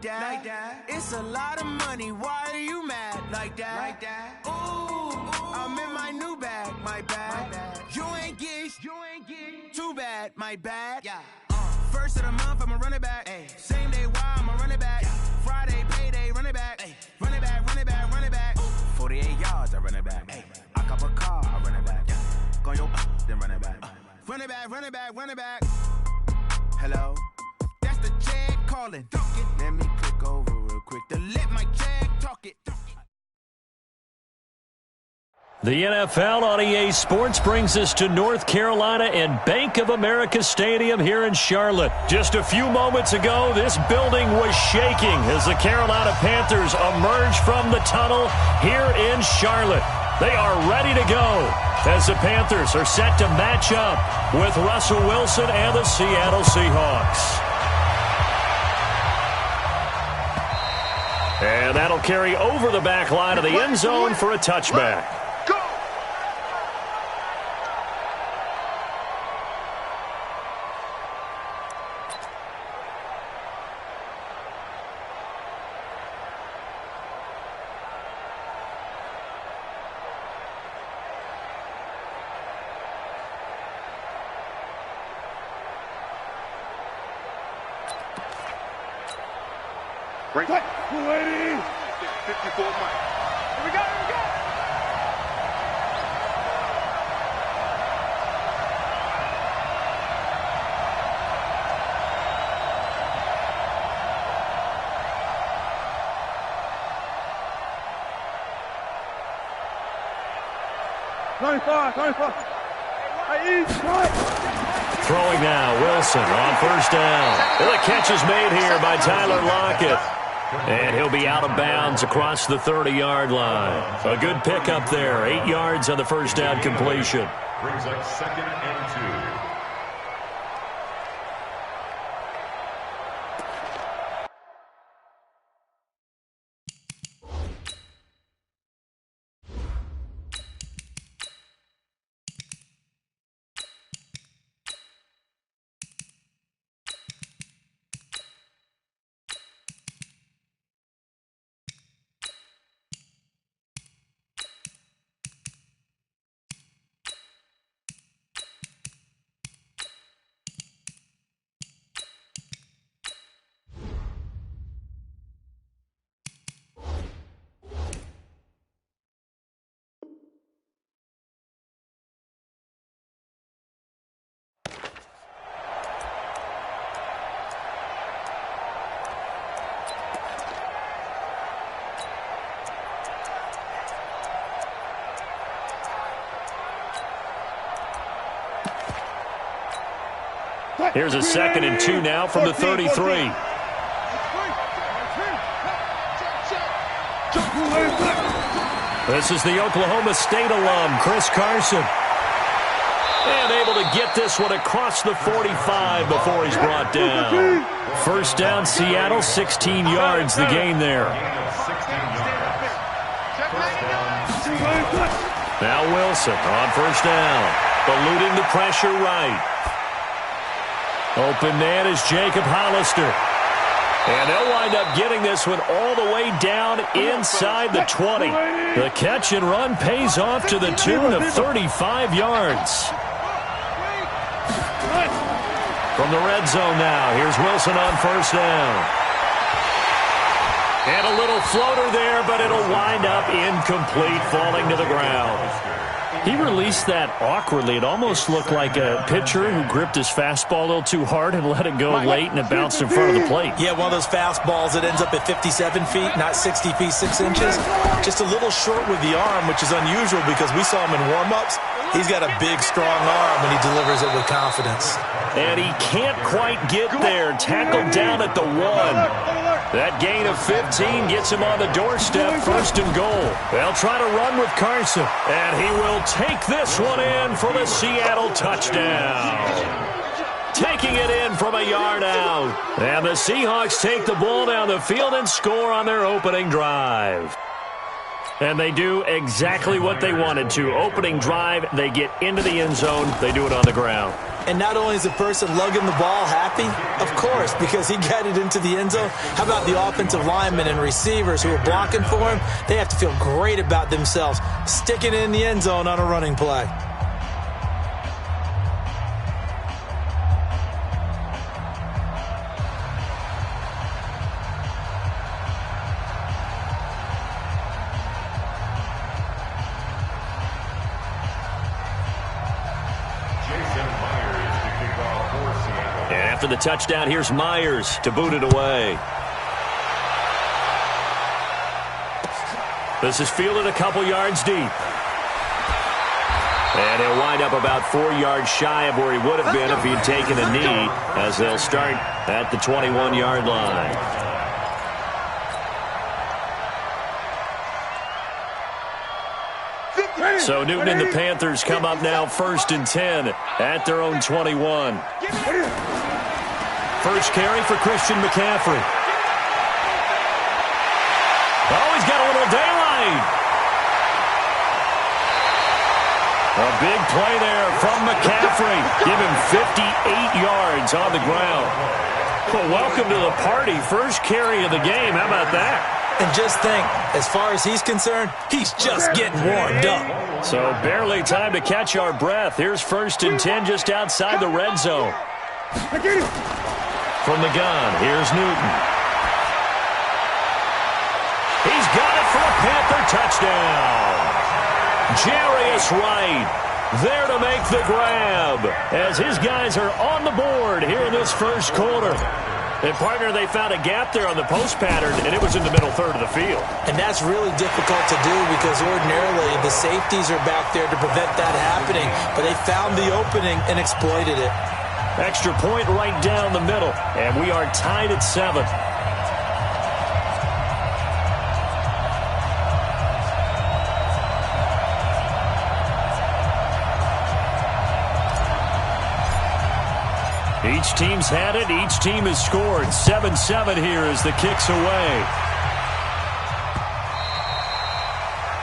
Like that. It's a lot of money. Why are you mad? Like that. Ooh, I'm in my new bag. My bad. You ain't getting too bad. My bad. Yeah. First of the month, I'ma run it back. Ay. Same day, why I'ma run it back. Yeah. Friday, payday, run it back. Ay. Run it back, run it back, run it back. 48 yards, I run it back. Ay. I cop a car, I run it back. Yeah. Go yo, then run it back. Run it back, run it back, run it back. Hello? That's the check calling. Let me click over real quick to let my check talk it. The NFL on EA Sports brings us to North Carolina and Bank of America Stadium here in Charlotte. Just a few moments ago, this building was shaking as the Carolina Panthers emerged from the tunnel here in Charlotte. They are ready to go as the Panthers are set to match up with Russell Wilson and the Seattle Seahawks. And that'll carry over the back line of the end zone for a touchback. Go! Break. 280. 54 Mike. Here we go, here we go. Throwing now, Wilson on first down. And the catch is made here by Tyler Lockett. And he'll be out of bounds across the 30-yard line. A good pickup there. 8 yards on the first down completion. Brings up 2nd and 2. Here's a 2nd and 2 now from the 33. This is the Oklahoma State alum, Chris Carson. And able to get this one across the 45 before he's brought down. First down, Seattle, 16 yards the gain there. Now Wilson on first down. Eluding the pressure right. Open man is Jacob Hollister. And they'll wind up getting this one all the way down inside the 20. The catch and run pays off to the tune of 35 yards. From the red zone now, here's Wilson on first down. And a little floater there, but it'll wind up incomplete, falling to the ground. He released that awkwardly. It almost looked like a pitcher who gripped his fastball a little too hard and let it go late, and it bounced in front of the plate. Yeah, one of those fastballs that ends up at 57 feet, not 60 feet, 6 inches. Just a little short with the arm, which is unusual because we saw him in warm-ups. He's got a big, strong arm, and he delivers it with confidence. And he can't quite get there. Tackled down at the 1. That gain of 15 gets him on the doorstep, first and goal. They'll try to run with Carson, and he will take this one in for the Seattle touchdown. Taking it in from a yard out. And the Seahawks take the ball down the field and score on their opening drive. And they do exactly what they wanted to. Opening drive, they get into the end zone. They do it on the ground. And not only is the person lugging the ball happy, of course, because he got it into the end zone. How about the offensive linemen and receivers who are blocking for him? They have to feel great about themselves, sticking it in the end zone on a running play. After the touchdown, here's Myers to boot it away. This is fielded a couple yards deep. And he'll wind up about 4 yards shy of where he would have been if he had taken a knee, as they'll start at the 21-yard line. So Newton and the Panthers come up now first and 10 at their own 21. First carry for Christian McCaffrey. Oh, he's got a little daylight. A big play there from McCaffrey. Give him 58 yards on the ground. Well, welcome to the party. First carry of the game. How about that? And just think, as far as he's concerned, he's just getting warmed up. So barely time to catch our breath. Here's first and 10 just outside the red zone. From the gun, here's Newton. He's got it for a Panther touchdown. Jarius Wright there to make the grab as his guys are on the board here in this first quarter. And, partner, they found a gap there on the post pattern, and it was in the middle third of the field. And that's really difficult to do because ordinarily the safeties are back there to prevent that happening. But they found the opening and exploited it. Extra point right down the middle, and we are tied at 7. Each team's had it. Each team has scored. 7-7 here as the kick's away.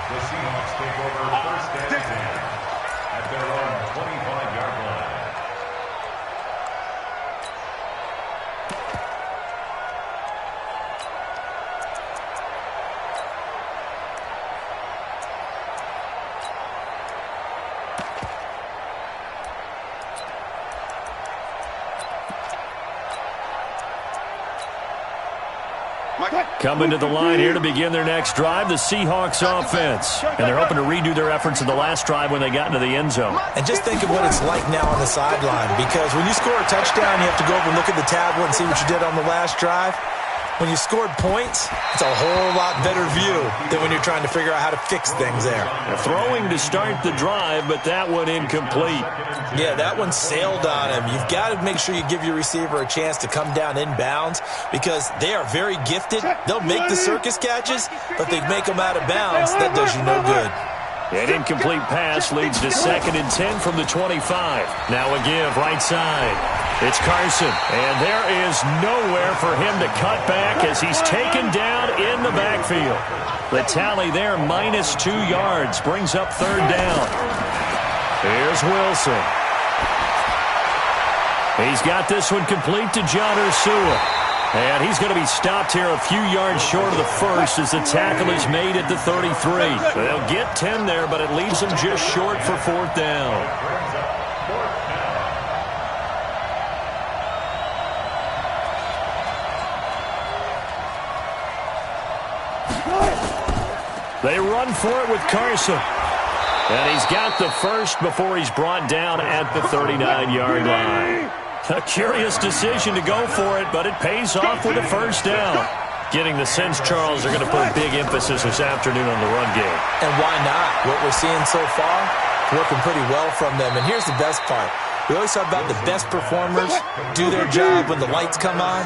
The Seahawks take over first and 10 at their own 25-yard line. Coming to the line here to begin their next drive, the Seahawks offense. And they're hoping to redo their efforts in the last drive when they got into the end zone. And just think of what it's like now on the sideline, because when you score a touchdown, you have to go over and look at the tablet and see what you did on the last drive. When you scored points, it's a whole lot better view than when you're trying to figure out how to fix things there. Throwing to start the drive, but that one incomplete. Yeah, that one sailed on him. You've got to make sure you give your receiver a chance to come down inbounds because they are very gifted. They'll make the circus catches, but they make them out of bounds. That does you no good. An incomplete pass leads to 2nd and 10 from the 25. Now a give right side. It's Carson, and there is nowhere for him to cut back as he's taken down in the backfield. The tally there, -2 yards, brings up 3rd down. Here's Wilson. He's got this one complete to John Ursua. And he's going to be stopped here a few yards short of the first as the tackle is made at the 33. They'll get 10 there, but it leaves them just short for 4th down. They run for it with Carson. And he's got the first before he's brought down at the 39-yard line. A curious decision to go for it, but it pays off with a first down. Getting the sense, Charles, they're going to put big emphasis this afternoon on the run game. And why not? What we're seeing so far, working pretty well from them. And here's the best part. We always talk about the best performers do their job when the lights come on.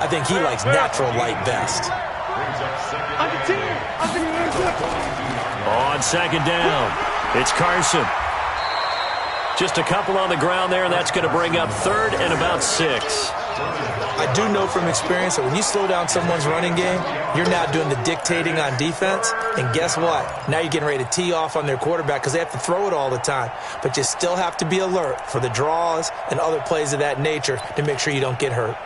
I think he likes natural light best. On second down, it's Carson. Just a couple on the ground there, and that's going to bring up third and about 6. I do know from experience that when you slow down someone's running game, you're now doing the dictating on defense. And guess what? Now you're getting ready to tee off on their quarterback because they have to throw it all the time. But you still have to be alert for the draws and other plays of that nature to make sure you don't get hurt.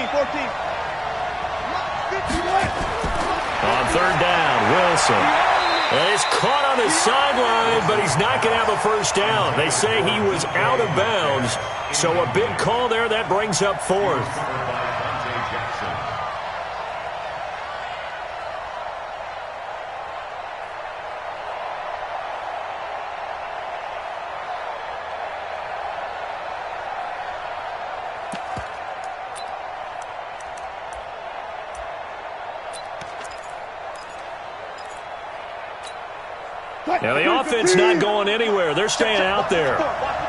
14. On third down, Wilson. And he's caught on the sideline, but he's not going to have a first down. They say he was out of bounds, so a big call there. That brings up fourth. Now, the offense not going anywhere. They're staying out there.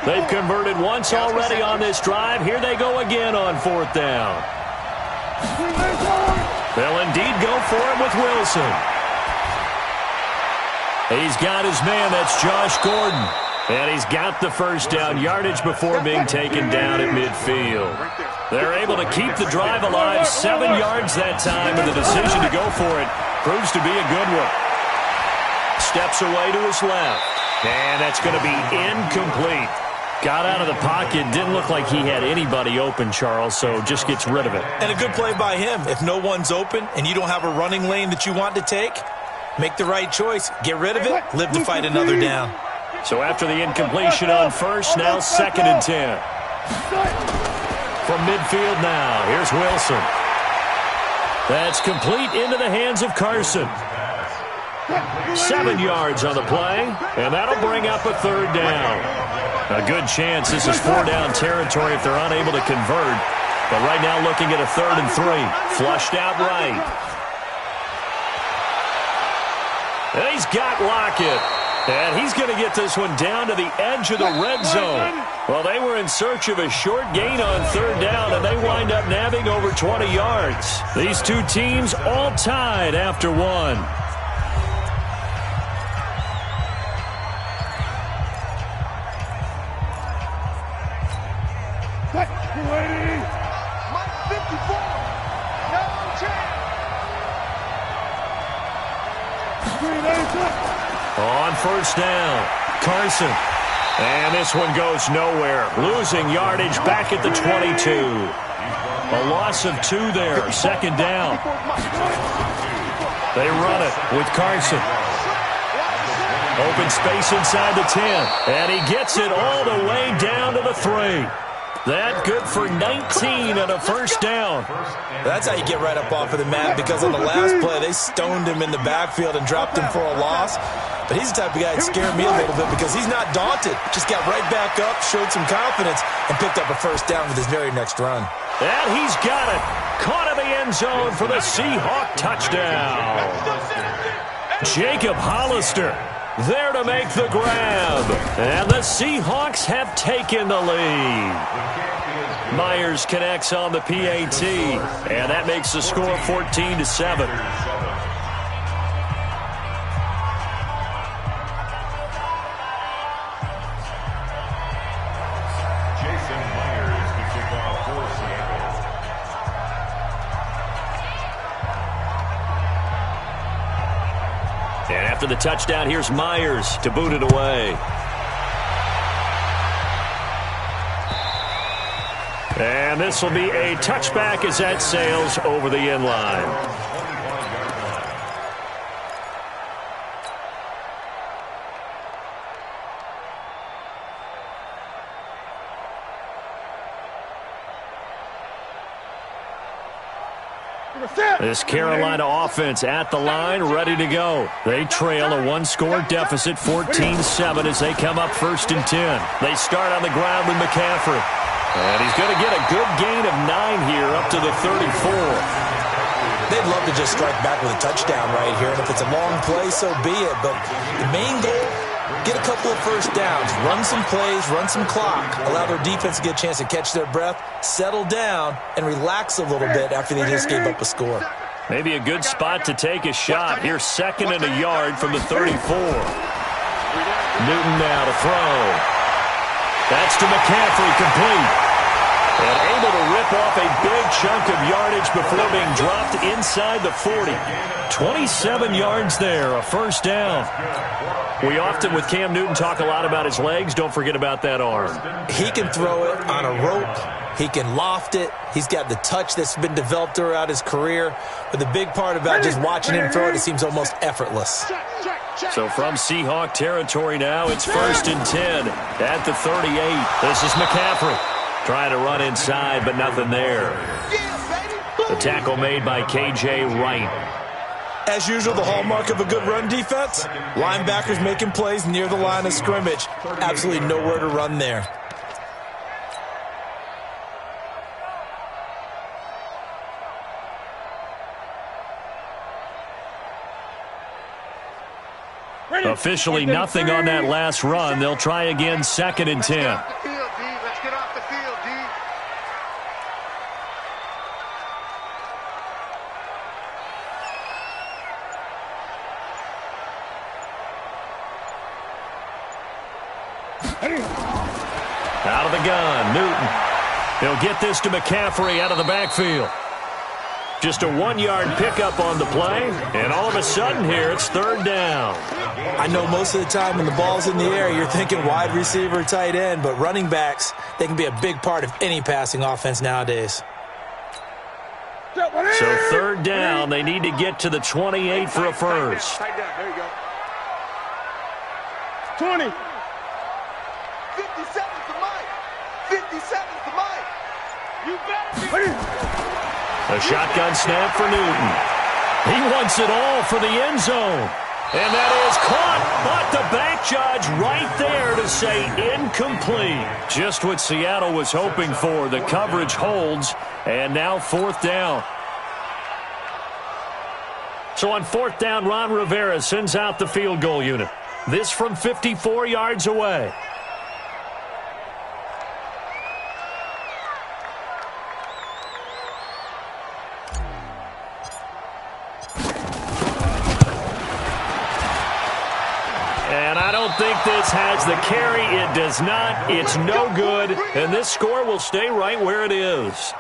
They've converted once already on this drive. Here they go again on fourth down. They'll indeed go for it with Wilson. He's got his man. That's Josh Gordon. And he's got the first down yardage before being taken down at midfield. They're able to keep the drive alive 7 yards that time, and the decision to go for it proves to be a good one. Steps away to his left. And that's going to be incomplete. Got out of the pocket. Didn't look like he had anybody open, Charles, so just gets rid of it. And a good play by him. If no one's open and you don't have a running lane that you want to take, make the right choice. Get rid of it. Live to fight another down. So after the incompletion on first, now 2nd and 10. From midfield now, here's Wilson. That's complete into the hands of Carson. 7 yards on the play, and that'll bring up a third down. A good chance this is 4-down territory if they're unable to convert. But right now looking at a 3rd and 3. Flushed out right. And he's got Lockett. And he's going to get this one down to the edge of the red zone. Well, they were in search of a short gain on 3rd down, and they wind up nabbing over 20 yards. These two teams all tied after 1. On first down, Carson. And this one goes nowhere. Losing yardage back at the 22. A loss of 2 there. 2nd down. They run it with Carson. Open space inside the 10. And he gets it all the way down to the 3. That good for 19 and a first down. That's how you get right up off of the mat, because on the last play, they stoned him in the backfield and dropped him for a loss. But he's the type of guy that scared me a little bit because he's not daunted. Just got right back up, showed some confidence, and picked up a first down with his very next run. And he's got it. Caught in the end zone for the Seahawk touchdown. Jacob Hollister there to make the grab. And the Seahawks have taken the lead. Myers connects on the PAT. And that makes the score 14-7. And after the touchdown, here's Myers to boot it away. And this will be a touchback as that sails over the end line. This Carolina offense at the line, ready to go. They trail a one-score deficit, 14-7, as they come up 1st and 10. They start on the ground with McCaffrey. And he's going to get a good gain of 9 here up to the 34. They'd love to just strike back with a touchdown right here, and if it's a long play, so be it. But the main goal, get a couple of first downs, run some plays, run some clock, allow their defense to get a chance to catch their breath, settle down, and relax a little bit after they just gave up a score. Maybe a good spot to take a shot. Here's 2nd and a yard from the 34. Newton now to throw. That's to McCaffrey, complete. And able to rip off a big chunk of yardage before being dropped inside the 40. 27 yards there, a first down. We often, with Cam Newton, talk a lot about his legs. Don't forget about that arm. He can throw it on a rope. He can loft it. He's got the touch that's been developed throughout his career. But the big part about just watching him throw it, it seems almost effortless. So from Seahawk territory now, it's 1st and 10 at the 38. This is McCaffrey. Trying to run inside, but nothing there. The tackle made by K.J. Wright. As usual, the hallmark of a good run defense, linebackers making plays near the line of scrimmage. Absolutely nowhere to run there. Officially nothing on that last run. They'll try again, 2nd and 10. Out of the gun, Newton. He'll get this to McCaffrey out of the backfield. Just a 1-yard pickup on the play, and all of a sudden here, it's 3rd down. I know most of the time when the ball's in the air, you're thinking wide receiver, tight end, but running backs, they can be a big part of any passing offense nowadays. So 3rd down, they need to get to the 28 for a first. There you go. 20. 57's the mic. 57's the mic. You better be. A shotgun snap for Newton. He wants it all for the end zone. And that is caught, but the back judge right there to say incomplete. Just what Seattle was hoping for. The coverage holds, and now 4th down. So on 4th down, Ron Rivera sends out the field goal unit. This from 54 yards away. And I don't think this has the carry. It does not. It's no good. And this score will stay right where it is.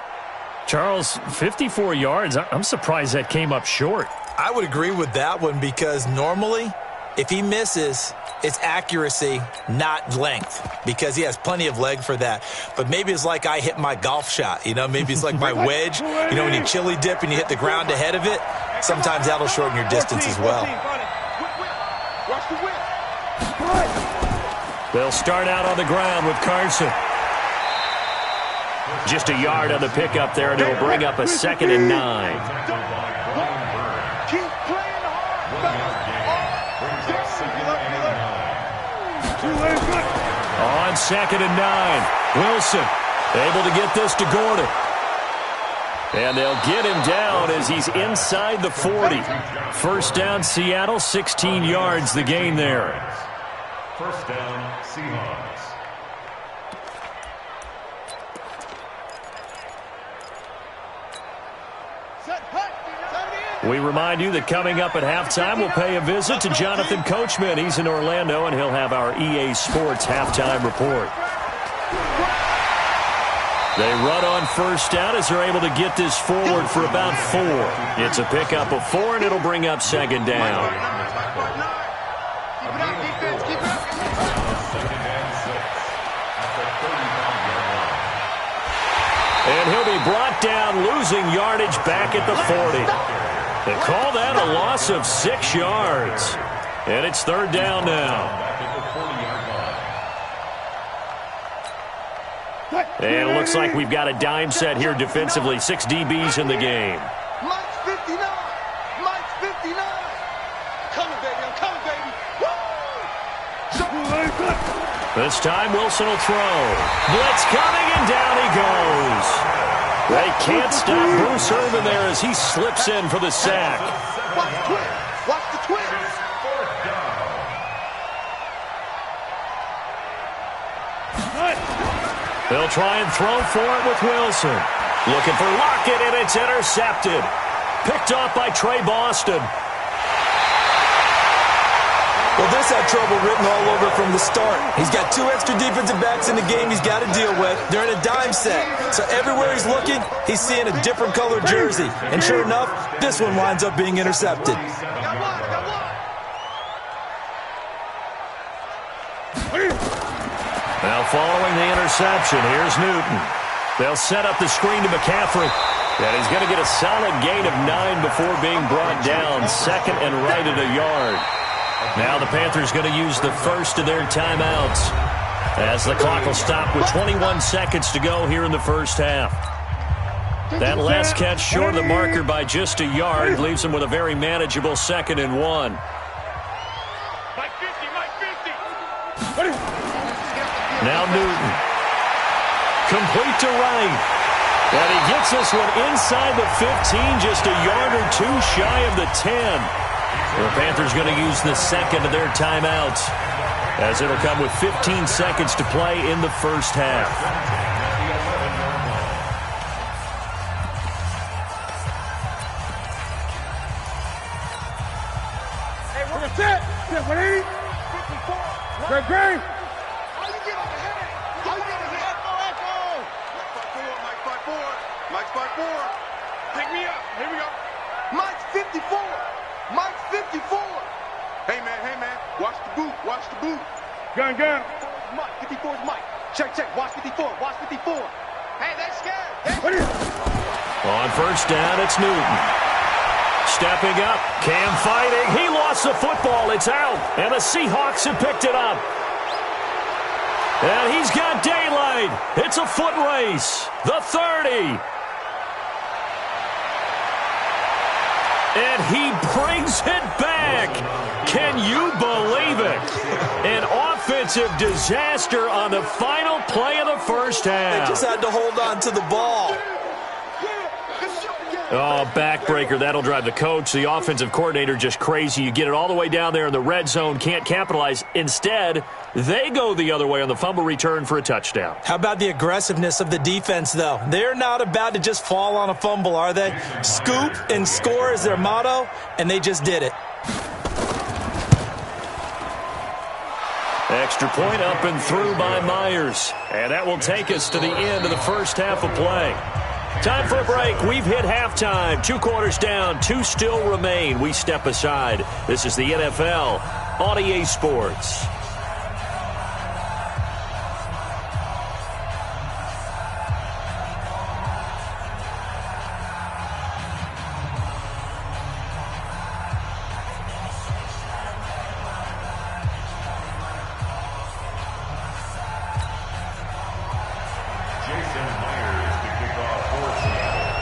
Charles, 54 yards. I'm surprised that came up short. I would agree with that one because normally, if he misses, it's accuracy, not length, because he has plenty of leg for that. But maybe it's like I hit my golf shot. You know, maybe it's like my wedge. You know, when you chili dip and you hit the ground ahead of it, sometimes that'll shorten your distance as well. Watch the whip. They'll start out on the ground with Carson. Just a yard on the pickup there, and it'll bring up a 2nd and 9. Keep playing hard. On 2nd and 9, Wilson able to get this to Gordon. And they'll get him down as he's inside the 40. 1st down, Seattle, 16 yards the gain there. 1st down, Seahawks. We remind you that coming up at halftime, we'll pay a visit to Jonathan Coachman. He's in Orlando, and he'll have our EA Sports halftime report. They run on 1st down as they're able to get this forward for about 4. It's a pickup of 4, and it'll bring up 2nd down. And he'll be brought down, losing yardage back at the 40. They call that a loss of 6 yards. And it's 3rd down now. And it looks like we've got a dime set here defensively. 6 DBs in the game. This time Wilson will throw. Blitz coming, and down he goes. They can't stop Bruce Irvin there as he slips in for the sack. Watch the twist. Watch the twist. They'll try and throw for it with Wilson. Looking for Lockett, and it's intercepted. Picked off by Trey Boston. Well, this had trouble written all over from the start. He's got 2 extra defensive backs in the game he's got to deal with. They're in a dime set. So everywhere he's looking, he's seeing a different colored jersey. And sure enough, this one winds up being intercepted. Now following the interception, here's Newton. They'll set up the screen to McCaffrey. And he's going to get a solid gain of 9 before being brought down. Second and right at a yard. Now the Panthers going to use the first of their timeouts as the clock will stop with 21 seconds to go here in the first half. That last catch short of the marker by just a yard leaves them with a very manageable 2nd and 1. Mike 50, Mike 50. Now Newton. Complete to right. And he gets this one inside the 15, just a yard or 2 shy of the 10. The Panthers going to use the second of their timeouts as it'll come with 15 seconds to play in the first half. Hey, we're set. 180. 54. Great, great. How you get on the head? How you get on the head? Echo. Mike 5-4. Pick me up. Here we go. Mike's 54. Mike's 54. Hey, man. Watch the boot. Watch the boot. Gun. Mike. 54 is Mike. Check. Watch 54. Watch 54. Hey, they're scared. On first down, it's Newton. Stepping up. Cam fighting. He lost the football. It's out. And the Seahawks have picked it up. And he's got daylight. It's a foot race. The 30. And he brings it back. Can you believe it? An offensive disaster on the final play of the first half. They just had to hold on to the ball. Oh, backbreaker. That'll drive the coach, the offensive coordinator, just crazy. You get it all the way down there in the red zone, can't capitalize. Instead, they go the other way on the fumble return for a touchdown. How about the aggressiveness of the defense, though? They're not about to just fall on a fumble, are they? Scoop and score is their motto, and they just did it. Extra point up and through by Myers. And that will take us to the end of the first half of play. Time for a break. We've hit halftime. 2 quarters down. 2 still remain. We step aside. This is the NFL on EA Sports.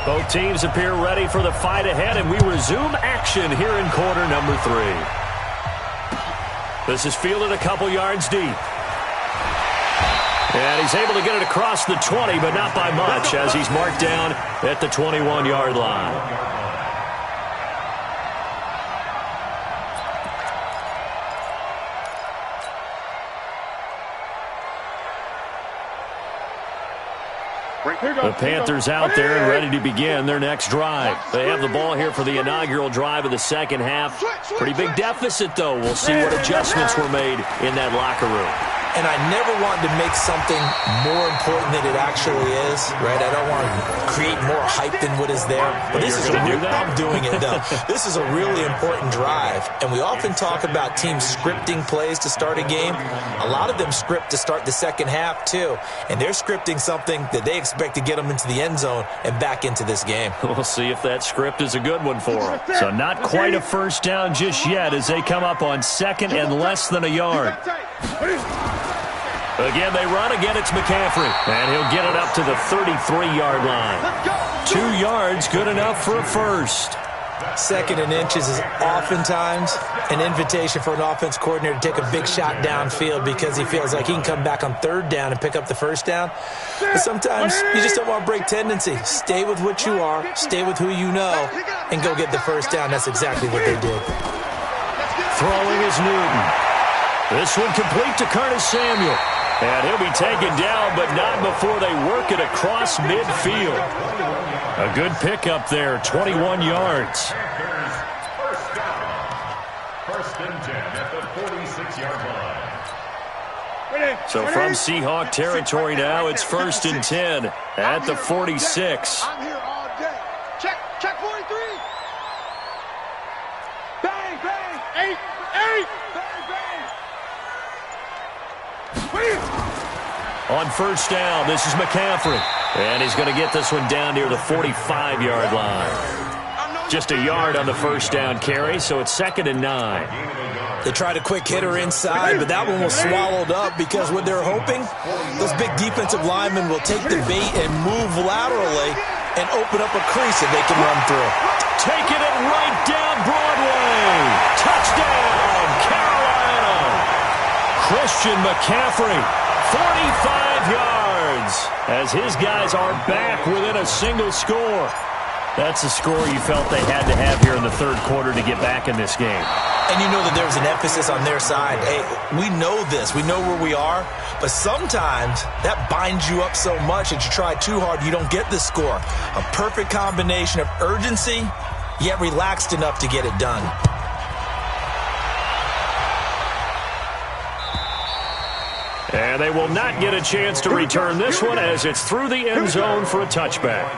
Both teams appear ready for the fight ahead, and we resume action here in quarter number 3. This is fielded a couple yards deep. And he's able to get it across the 20, but not by much, as he's marked down at the 21-yard line. The Panthers out there and ready to begin their next drive. They have the ball here for the inaugural drive of the second half. Pretty big deficit, though. We'll see what adjustments were made in that locker room. And I never wanted to make something more important than it actually is, right? I don't want to create more hype than what is there. But this is I'm doing it, though. This is a really important drive. And we often talk about teams scripting plays to start a game. A lot of them script to start the second half, too. And they're scripting something that they expect to get them into the end zone and back into this game. We'll see if that script is a good one for them. So not quite a first down just yet as they come up on second and less than a yard. Again, they run. Again, it's McCaffrey. And he'll get it up to the 33-yard line. 2 yards, good enough for a first. Second and inches is oftentimes an invitation for an offense coordinator to take a big shot downfield because he feels like he can come back on third down and pick up the first down. But sometimes you just don't want to break tendency. Stay with what you are, stay with who you know, and go get the first down. That's exactly what they did. Throwing is Newton. This one complete to Curtis Samuel. And he'll be taken down, but not before they work it across midfield. A good pickup there, 21 yards. First and 10 at the 46-yard line. So from Seahawk territory now, it's first and 10 at the 46. I'm here all day. Check 43. Bang, bang. 8. Bang, bang. On first down, this is McCaffrey. And he's going to get this one down near the 45-yard line. Just a yard on the first down carry, so it's second and 9. They tried a quick hitter inside, but that one was swallowed up because what they're hoping, those big defensive linemen will take the bait and move laterally and open up a crease that they can run through. Taking it right down Broadway. Touchdown, Carolina. Christian McCaffrey, 45 yards, as his guys are back within a single score. That's the score you felt they had to have here in the third quarter to get back in this game. And you know that there's an emphasis on their side. Hey, we know this. We know where we are. But sometimes that binds you up so much that you try too hard, you don't get the score. A perfect combination of urgency, yet relaxed enough to get it done. And they will not get a chance to return this one as it's through the end zone for a touchback.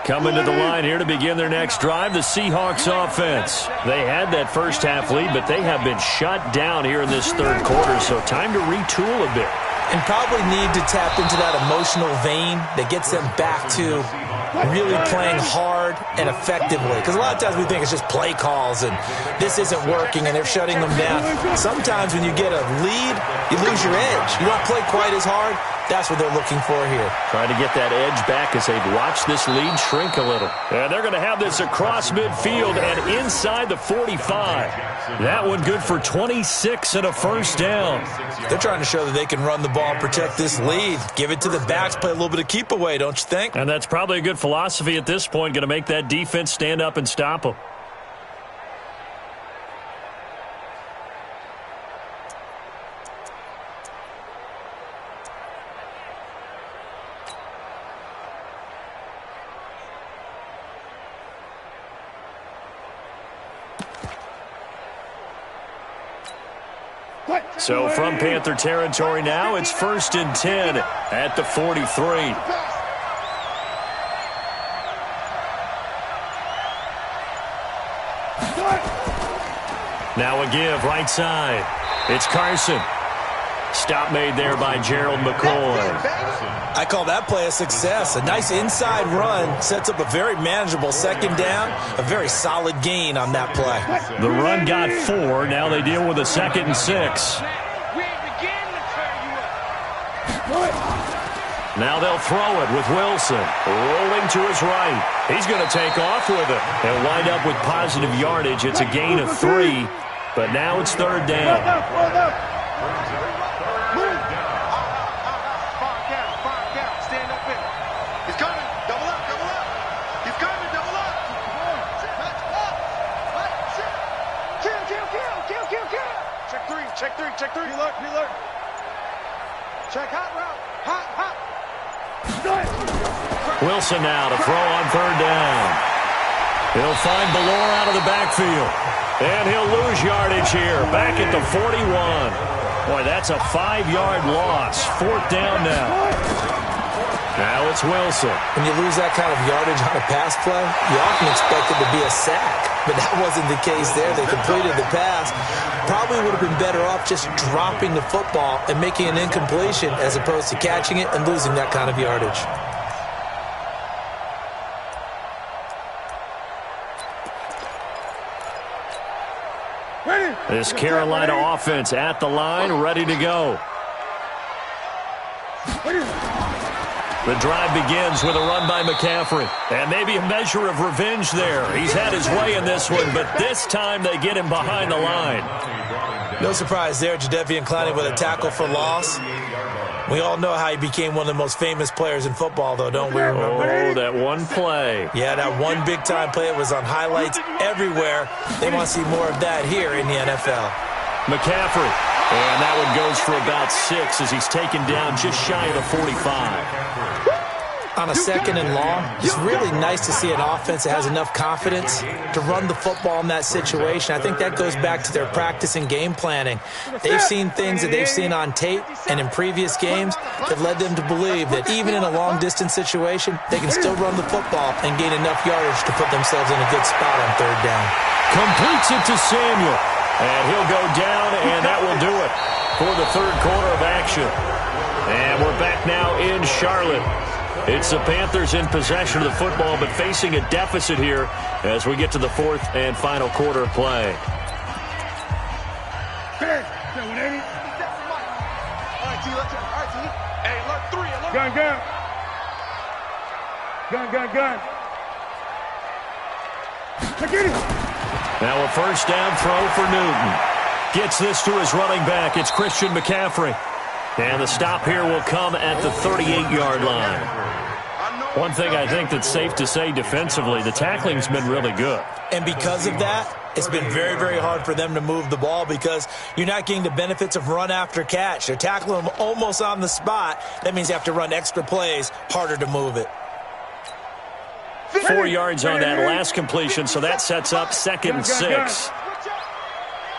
Coming to the line here to begin their next drive, the Seahawks offense. They had that first half lead, but they have been shut down here in this third quarter, so time to retool a bit. And probably need to tap into that emotional vein that gets them back to really playing hard and effectively. Because a lot of times we think it's just play calls and this isn't working and they're shutting them down. Sometimes when you get a lead, you lose your edge. You don't play quite as hard. That's what they're looking for here. Trying to get that edge back as they've watched this lead shrink a little. And they're going to have this across midfield and inside the 45. That one good for 26 and a first down. They're trying to show that they can run the ball, protect this lead. Give it to the backs, play a little bit of keep away, don't you think? And that's probably a good philosophy at this point, going to make that defense stand up and stop them. So from Panther territory now, it's 1st and 10 at the 43. Now a give, right side. It's Carson. Stop made there by Gerald McCoy. I call that play a success. A nice inside run sets up a very manageable second down, a very solid gain on that play. The run got 4. Now they deal with a 2nd and 6. Now they'll throw it with Wilson. Rolling to his right. He's going to take off with it and wind up with positive yardage. It's a gain of 3, but now it's 3rd down. Check three. Reload. Check hot route. Hot. Wilson now to throw on 3rd down. He'll find Ballore out of the backfield. And he'll lose yardage here. Back at the 41. Boy, that's a 5-yard loss. 4th down now. Now it's Wilson. When you lose that kind of yardage on a pass play, you often expect it to be a sack. But that wasn't the case there. They completed the pass. Probably would have been better off just dropping the football and making an incompletion as opposed to catching it and losing that kind of yardage. This Carolina offense at the line, ready to go. The drive begins with a run by McCaffrey. And maybe a measure of revenge there. He's had his way in this one, but this time they get him behind the line. No surprise there, Jadeveon Clowney with a tackle for loss. We all know how he became one of the most famous players in football, though, don't we remember? Oh, that one play. Yeah, that one big-time play. It was on highlights everywhere. They want to see more of that here in the NFL. McCaffrey. And that one goes for about 6 as he's taken down just shy of the 45. On a 2nd and long, it's really nice to see an offense that has enough confidence to run the football in that situation. I think that goes back to their practice and game planning. They've seen things that they've seen on tape and in previous games that led them to believe that even in a long-distance situation, they can still run the football and gain enough yardage to put themselves in a good spot on 3rd down. Completes it to Samuel. And he'll go down, and that will do it for the 3rd quarter of action. And we're back now in Charlotte. It's the Panthers in possession of the football, but facing a deficit here as we get to the 4th and final quarter of play. Gun. Now a 1st down throw for Newton. Gets this to his running back. It's Christian McCaffrey. And the stop here will come at the 38-yard line. One thing I think that's safe to say defensively, the tackling's been really good. And because of that, it's been very, very hard for them to move the ball because you're not getting the benefits of run after catch. They're tackling them almost on the spot. That means you have to run extra plays, harder to move it. 4 yards on that last completion, so that sets up 2nd and 6.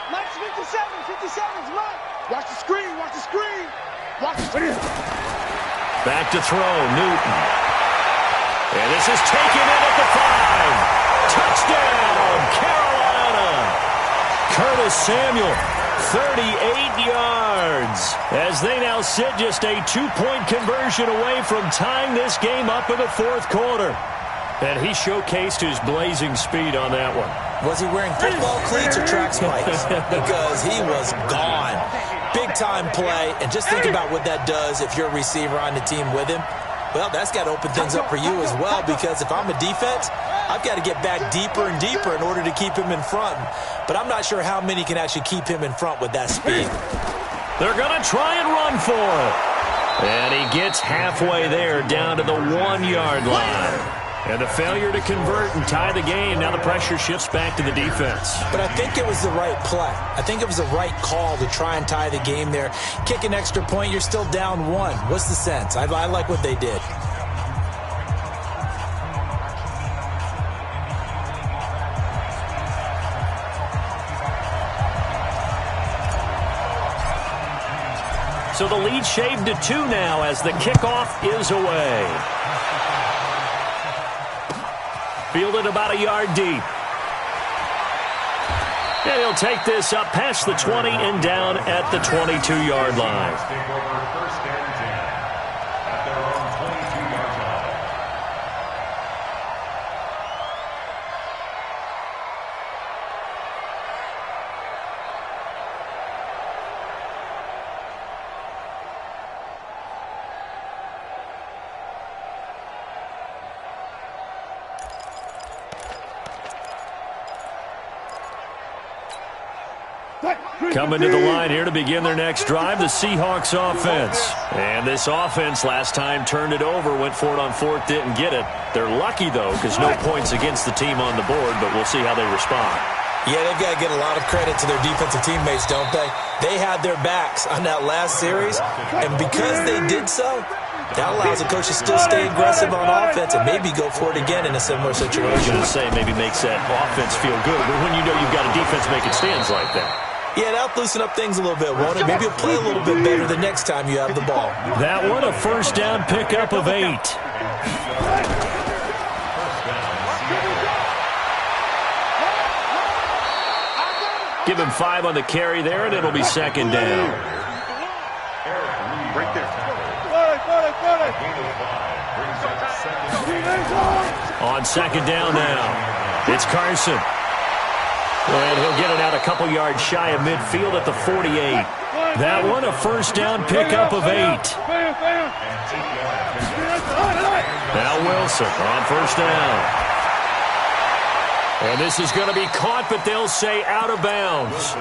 Mike's 57's Mike. Watch the screen. Watch the screen. Back to throw, Newton. And this is taken in at the 5. Touchdown, Carolina. Curtis Samuel, 38 yards. As they now sit just a 2-point conversion away from tying this game up in the fourth quarter. And he showcased his blazing speed on that one. Was he wearing football cleats or track spikes? Because he was gone. Big-time play. And just think about what that does if you're a receiver on the team with him. Well, that's got to open things up for you as well, because if I'm a defense, I've got to get back deeper and deeper in order to keep him in front. But I'm not sure how many can actually keep him in front with that speed. They're going to try and run for it. And he gets halfway there, down to the 1-yard line. And the failure to convert and tie the game. Now the pressure shifts back to the defense. But I think it was the right play. I think it was the right call to try and tie the game there. Kick an extra point, you're still down 1. What's the sense? I like what they did. So the lead shaved to 2 now as the kickoff is away. Fielded about a yard deep. And he'll take this up past the 20 and down at the 22-yard line. Take over 1st and 10 at their own 22-yard line. Coming to the line here to begin their next drive, the Seahawks offense. And this offense last time turned it over, went for it on 4th, didn't get it. They're lucky, though, because no points against the team on the board, but we'll see how they respond. Yeah, they've got to get a lot of credit to their defensive teammates, don't they? They had their backs on that last series, and because they did so, that allows the coach to still stay aggressive on offense and maybe go for it again in a similar situation. I was going to say maybe makes that offense feel good, but when you know you've got a defense making stands like that. Yeah, that'll loosen up things a little bit, won't it? Maybe you'll play a little bit better the next time you have the ball. That one, a first down pickup of 8. Give him 5 on the carry there, and it'll be 2nd down. Right there. On 2nd down now, it's Carson. And he'll get it out a couple yards shy of midfield at the 48. That one, a first down pickup of 8. Now Wilson on first down. And this is going to be caught, but they'll say out of bounds.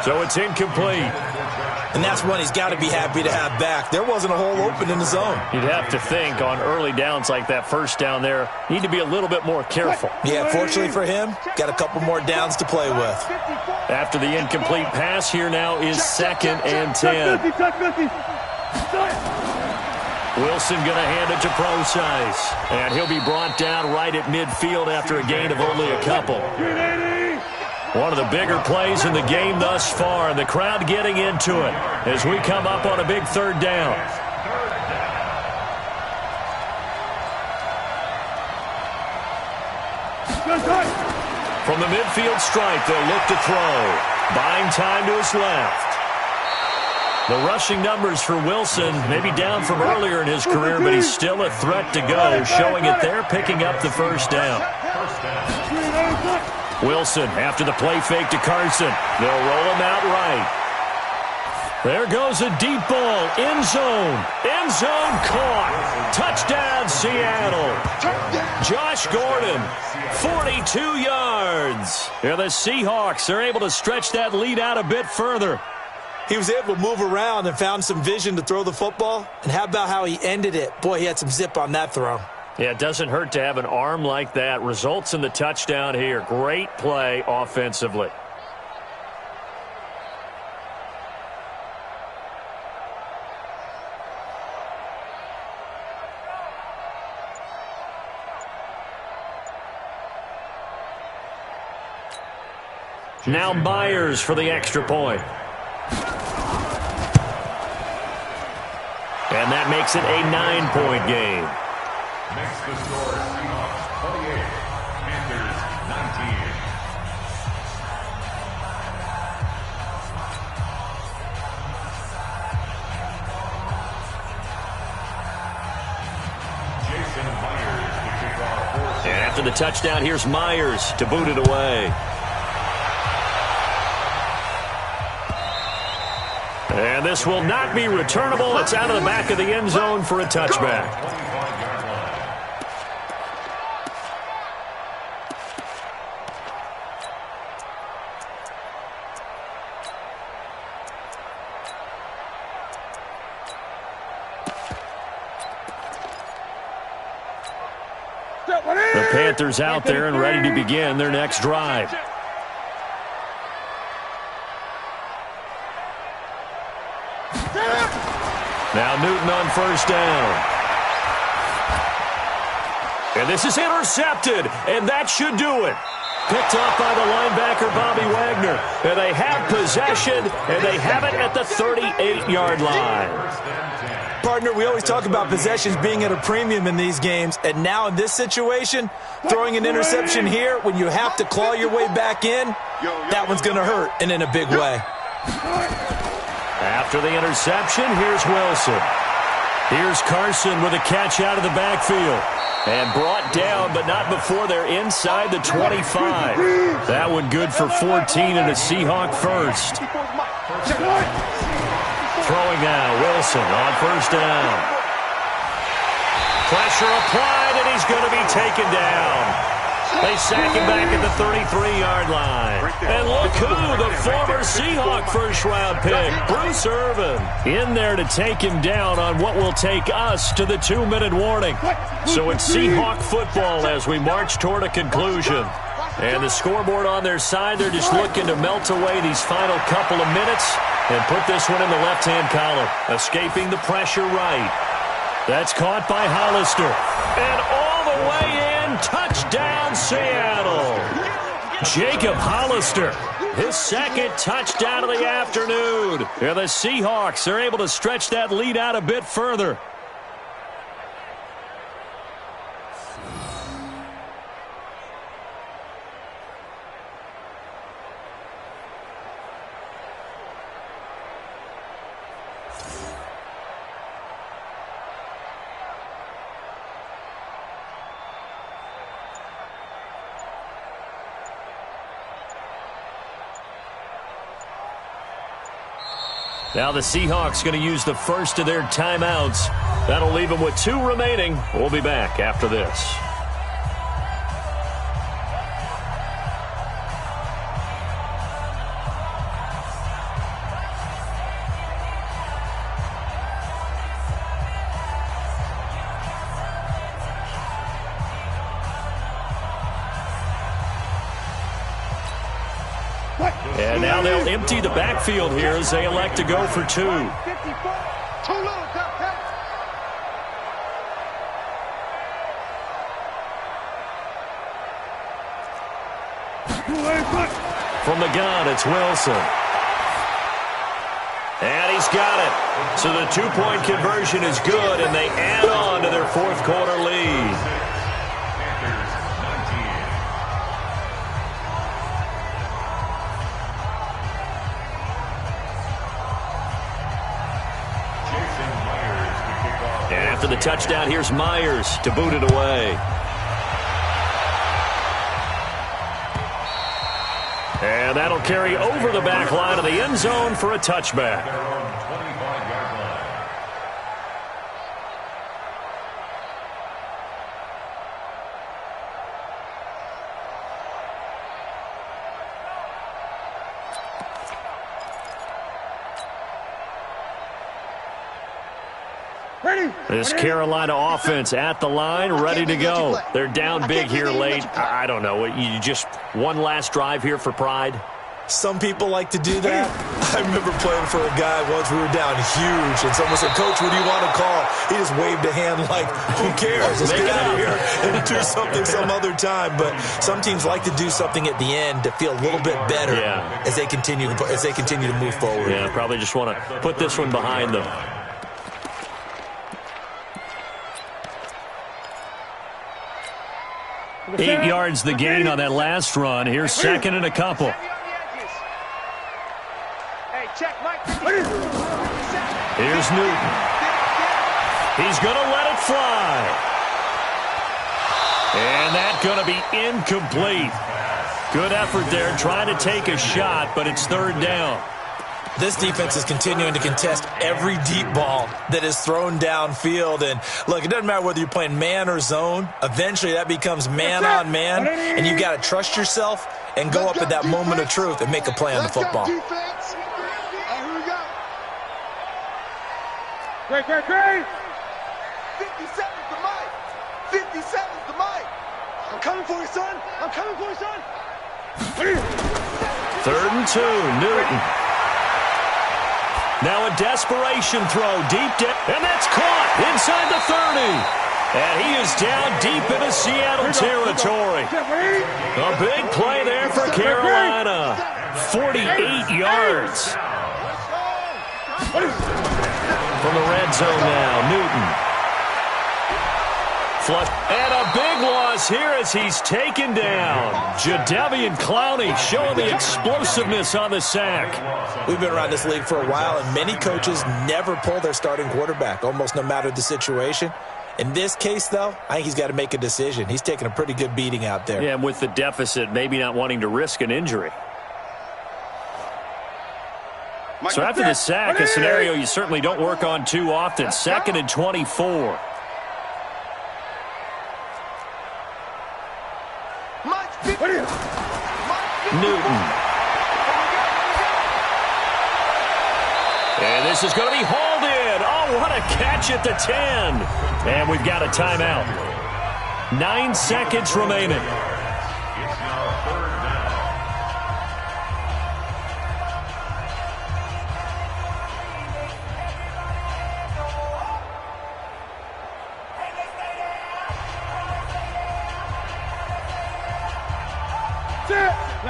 So it's incomplete. And that's one he's got to be happy to have back. There wasn't a hole open in the zone. You'd have to think on early downs like that first down there, need to be a little bit more careful. Yeah, fortunately for him, got a couple more downs to play with. After the incomplete pass, here now is 2nd and 10. Wilson going to hand it to Procise. And he'll be brought down right at midfield after a gain of only a couple. One of the bigger plays in the game thus far, and the crowd getting into it as we come up on a big 3rd down. From the midfield stripe, they'll look to throw. Buying time to his left. The rushing numbers for Wilson, maybe down from earlier in his career, but he's still a threat to go, showing it there, picking up the first down. Wilson, after the play fake to Carson, they'll roll him out right. There goes a deep ball, end zone caught. Touchdown, Seattle. Josh Gordon, 42 yards. Yeah, the Seahawks are able to stretch that lead out a bit further. He was able to move around and found some vision to throw the football. And how about how he ended it? Boy, he had some zip on that throw. Yeah, it doesn't hurt to have an arm like that. Results in the touchdown here. Great play offensively. Now Myers for the extra point. And that makes it a 9-point game. Makes the score Seahawks 28, Panthers 19. And after the touchdown, here's Myers to boot it away. And this will not be returnable. It's out of the back of the end zone for a touchback. The Panthers out there and ready to begin their next drive. Now Newton on first down. And this is intercepted, and that should do it. Picked off by the linebacker, Bobby Wagner. And they have possession, and they have it at the 38-yard line. Partner, we always talk about possessions being at a premium in these games, and now in this situation, throwing an interception here when you have to claw your way back in, that one's going to hurt, and in a big way. After the interception, here's Wilson. Here's Carson with a catch out of the backfield. And brought down, but not before they're inside the 25. That one good for 14 and a Seahawk first. Throwing now, Wilson on first down. Pressure applied, and he's going to be taken down. They sack him back at the 33-yard line. And look who, the former Seahawk first-round pick, Bruce Irvin, in there to take him down on what will take us to the 2-minute warning. So it's Seahawk football as we march toward a conclusion. And the scoreboard on their side, they're just looking to melt away these final couple of minutes and put this one in the left-hand column, escaping the pressure right. That's caught by Hollister. And all the way in, touchdown Seattle. Jacob Hollister, his second touchdown of the afternoon. And the Seahawks are able to stretch that lead out a bit further. Now the Seahawks going to use the first of their timeouts. That'll leave them with 2 remaining. We'll be back after this. And now they'll empty the backfield here as they elect to go for 2. From the gun, it's Wilson. And he's got it. So the 2-point conversion is good, and they add on to their fourth-quarter lead. After the touchdown, here's Myers to boot it away. And that'll carry over the back line of the end zone for a touchback. This Carolina offense at the line, ready to go. They're down big here late. I don't know. You just one last drive here for pride? Some people like to do that. I remember playing for a guy once. We were down huge, and someone said, "Coach, what do you want to call?" He just waved a hand like, who cares? Let's get out of here and do something some other time. But some teams like to do something at the end to feel a little bit better as they continue to move forward. Yeah, probably just want to put this one behind them. 8 yards the gain on that last run. Here's second and a couple. Here's Newton. He's going to let it fly. And that's going to be incomplete. Good effort there trying to take a shot, but it's third down. This defense is continuing to contest every deep ball that is thrown downfield. And, look, it doesn't matter whether you're playing man or zone. Eventually, that becomes man on man, and you've got to trust yourself and go up at that moment of truth and make a play on the football. Here we go. Great. 57's the mic. 57's the mic. I'm coming for you, son. I'm coming for you, son. Third and 2, Newton. Now a desperation throw deep down, and that's caught inside the 30. And he is down deep into Seattle territory. A big play there for Carolina. 48 yards. From the red zone now, Newton. And a big loss here as he's taken down. Jadeveon Clowney showing the explosiveness on the sack. We've been around this league for a while, and many coaches never pull their starting quarterback, almost no matter the situation. In this case, though, I think he's got to make a decision. He's taking a pretty good beating out there. Yeah, and with the deficit, maybe not wanting to risk an injury. So after the sack, a scenario you certainly don't work on too often. Second and 24. Newton. And this is going to be hauled in. Oh, what a catch at the 10. And we've got a timeout. 9 seconds remaining. It's now third down.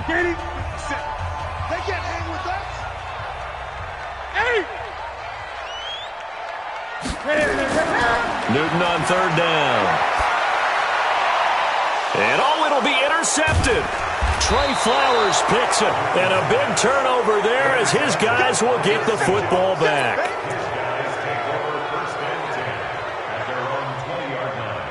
Katie, they can't hang with us. Hey! Newton on third down. And it'll be intercepted. Trey Flowers picks it. And a big turnover there as his guys will get the football back. His guys take over first and 10 at their own 20-yard line.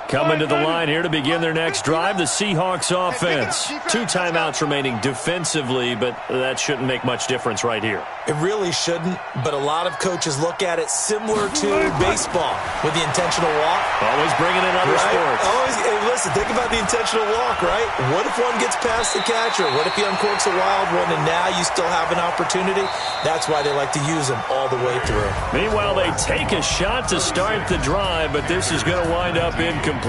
Coming to the line here to begin their next drive, the Seahawks offense. 2 timeouts remaining defensively, but that shouldn't make much difference right here. It really shouldn't, but a lot of coaches look at it similar to baseball with the intentional walk. Always bringing in other sports. Always, hey, listen, think about the intentional walk, right? What if one gets past the catcher? What if he uncorks a wild one and now you still have an opportunity? That's why they like to use them all the way through. Meanwhile, they take a shot to start the drive, but this is going to wind up incomplete.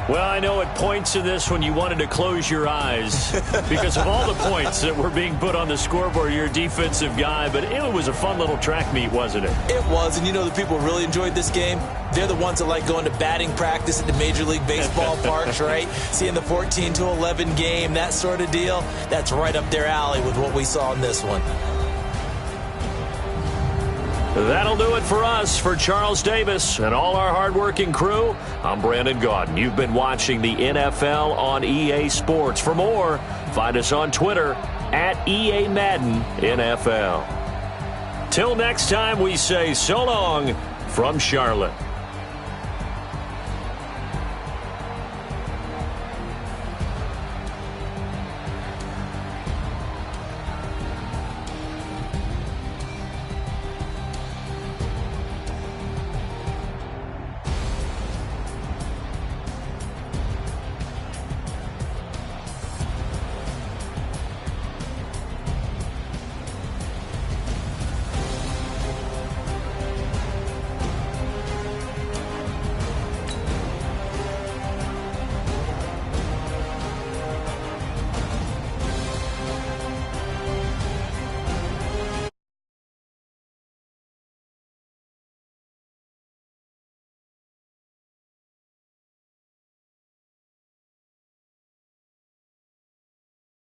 Well, I know it points to this when you wanted to close your eyes because of all the points that were being put on the scoreboard. You're a defensive guy, but it was a fun little track meet, wasn't it? It was, and you know the people really enjoyed this game? They're the ones that like going to batting practice at the Major League Baseball parks, right? Seeing the 14-11 game, that sort of deal. That's right up their alley with what we saw in this one. That'll do it for us. For Charles Davis and all our hardworking crew, I'm Brandon Gaudin. You've been watching the NFL on EA Sports. For more, find us on Twitter at EA Madden NFL. Till next time, we say so long from Charlotte.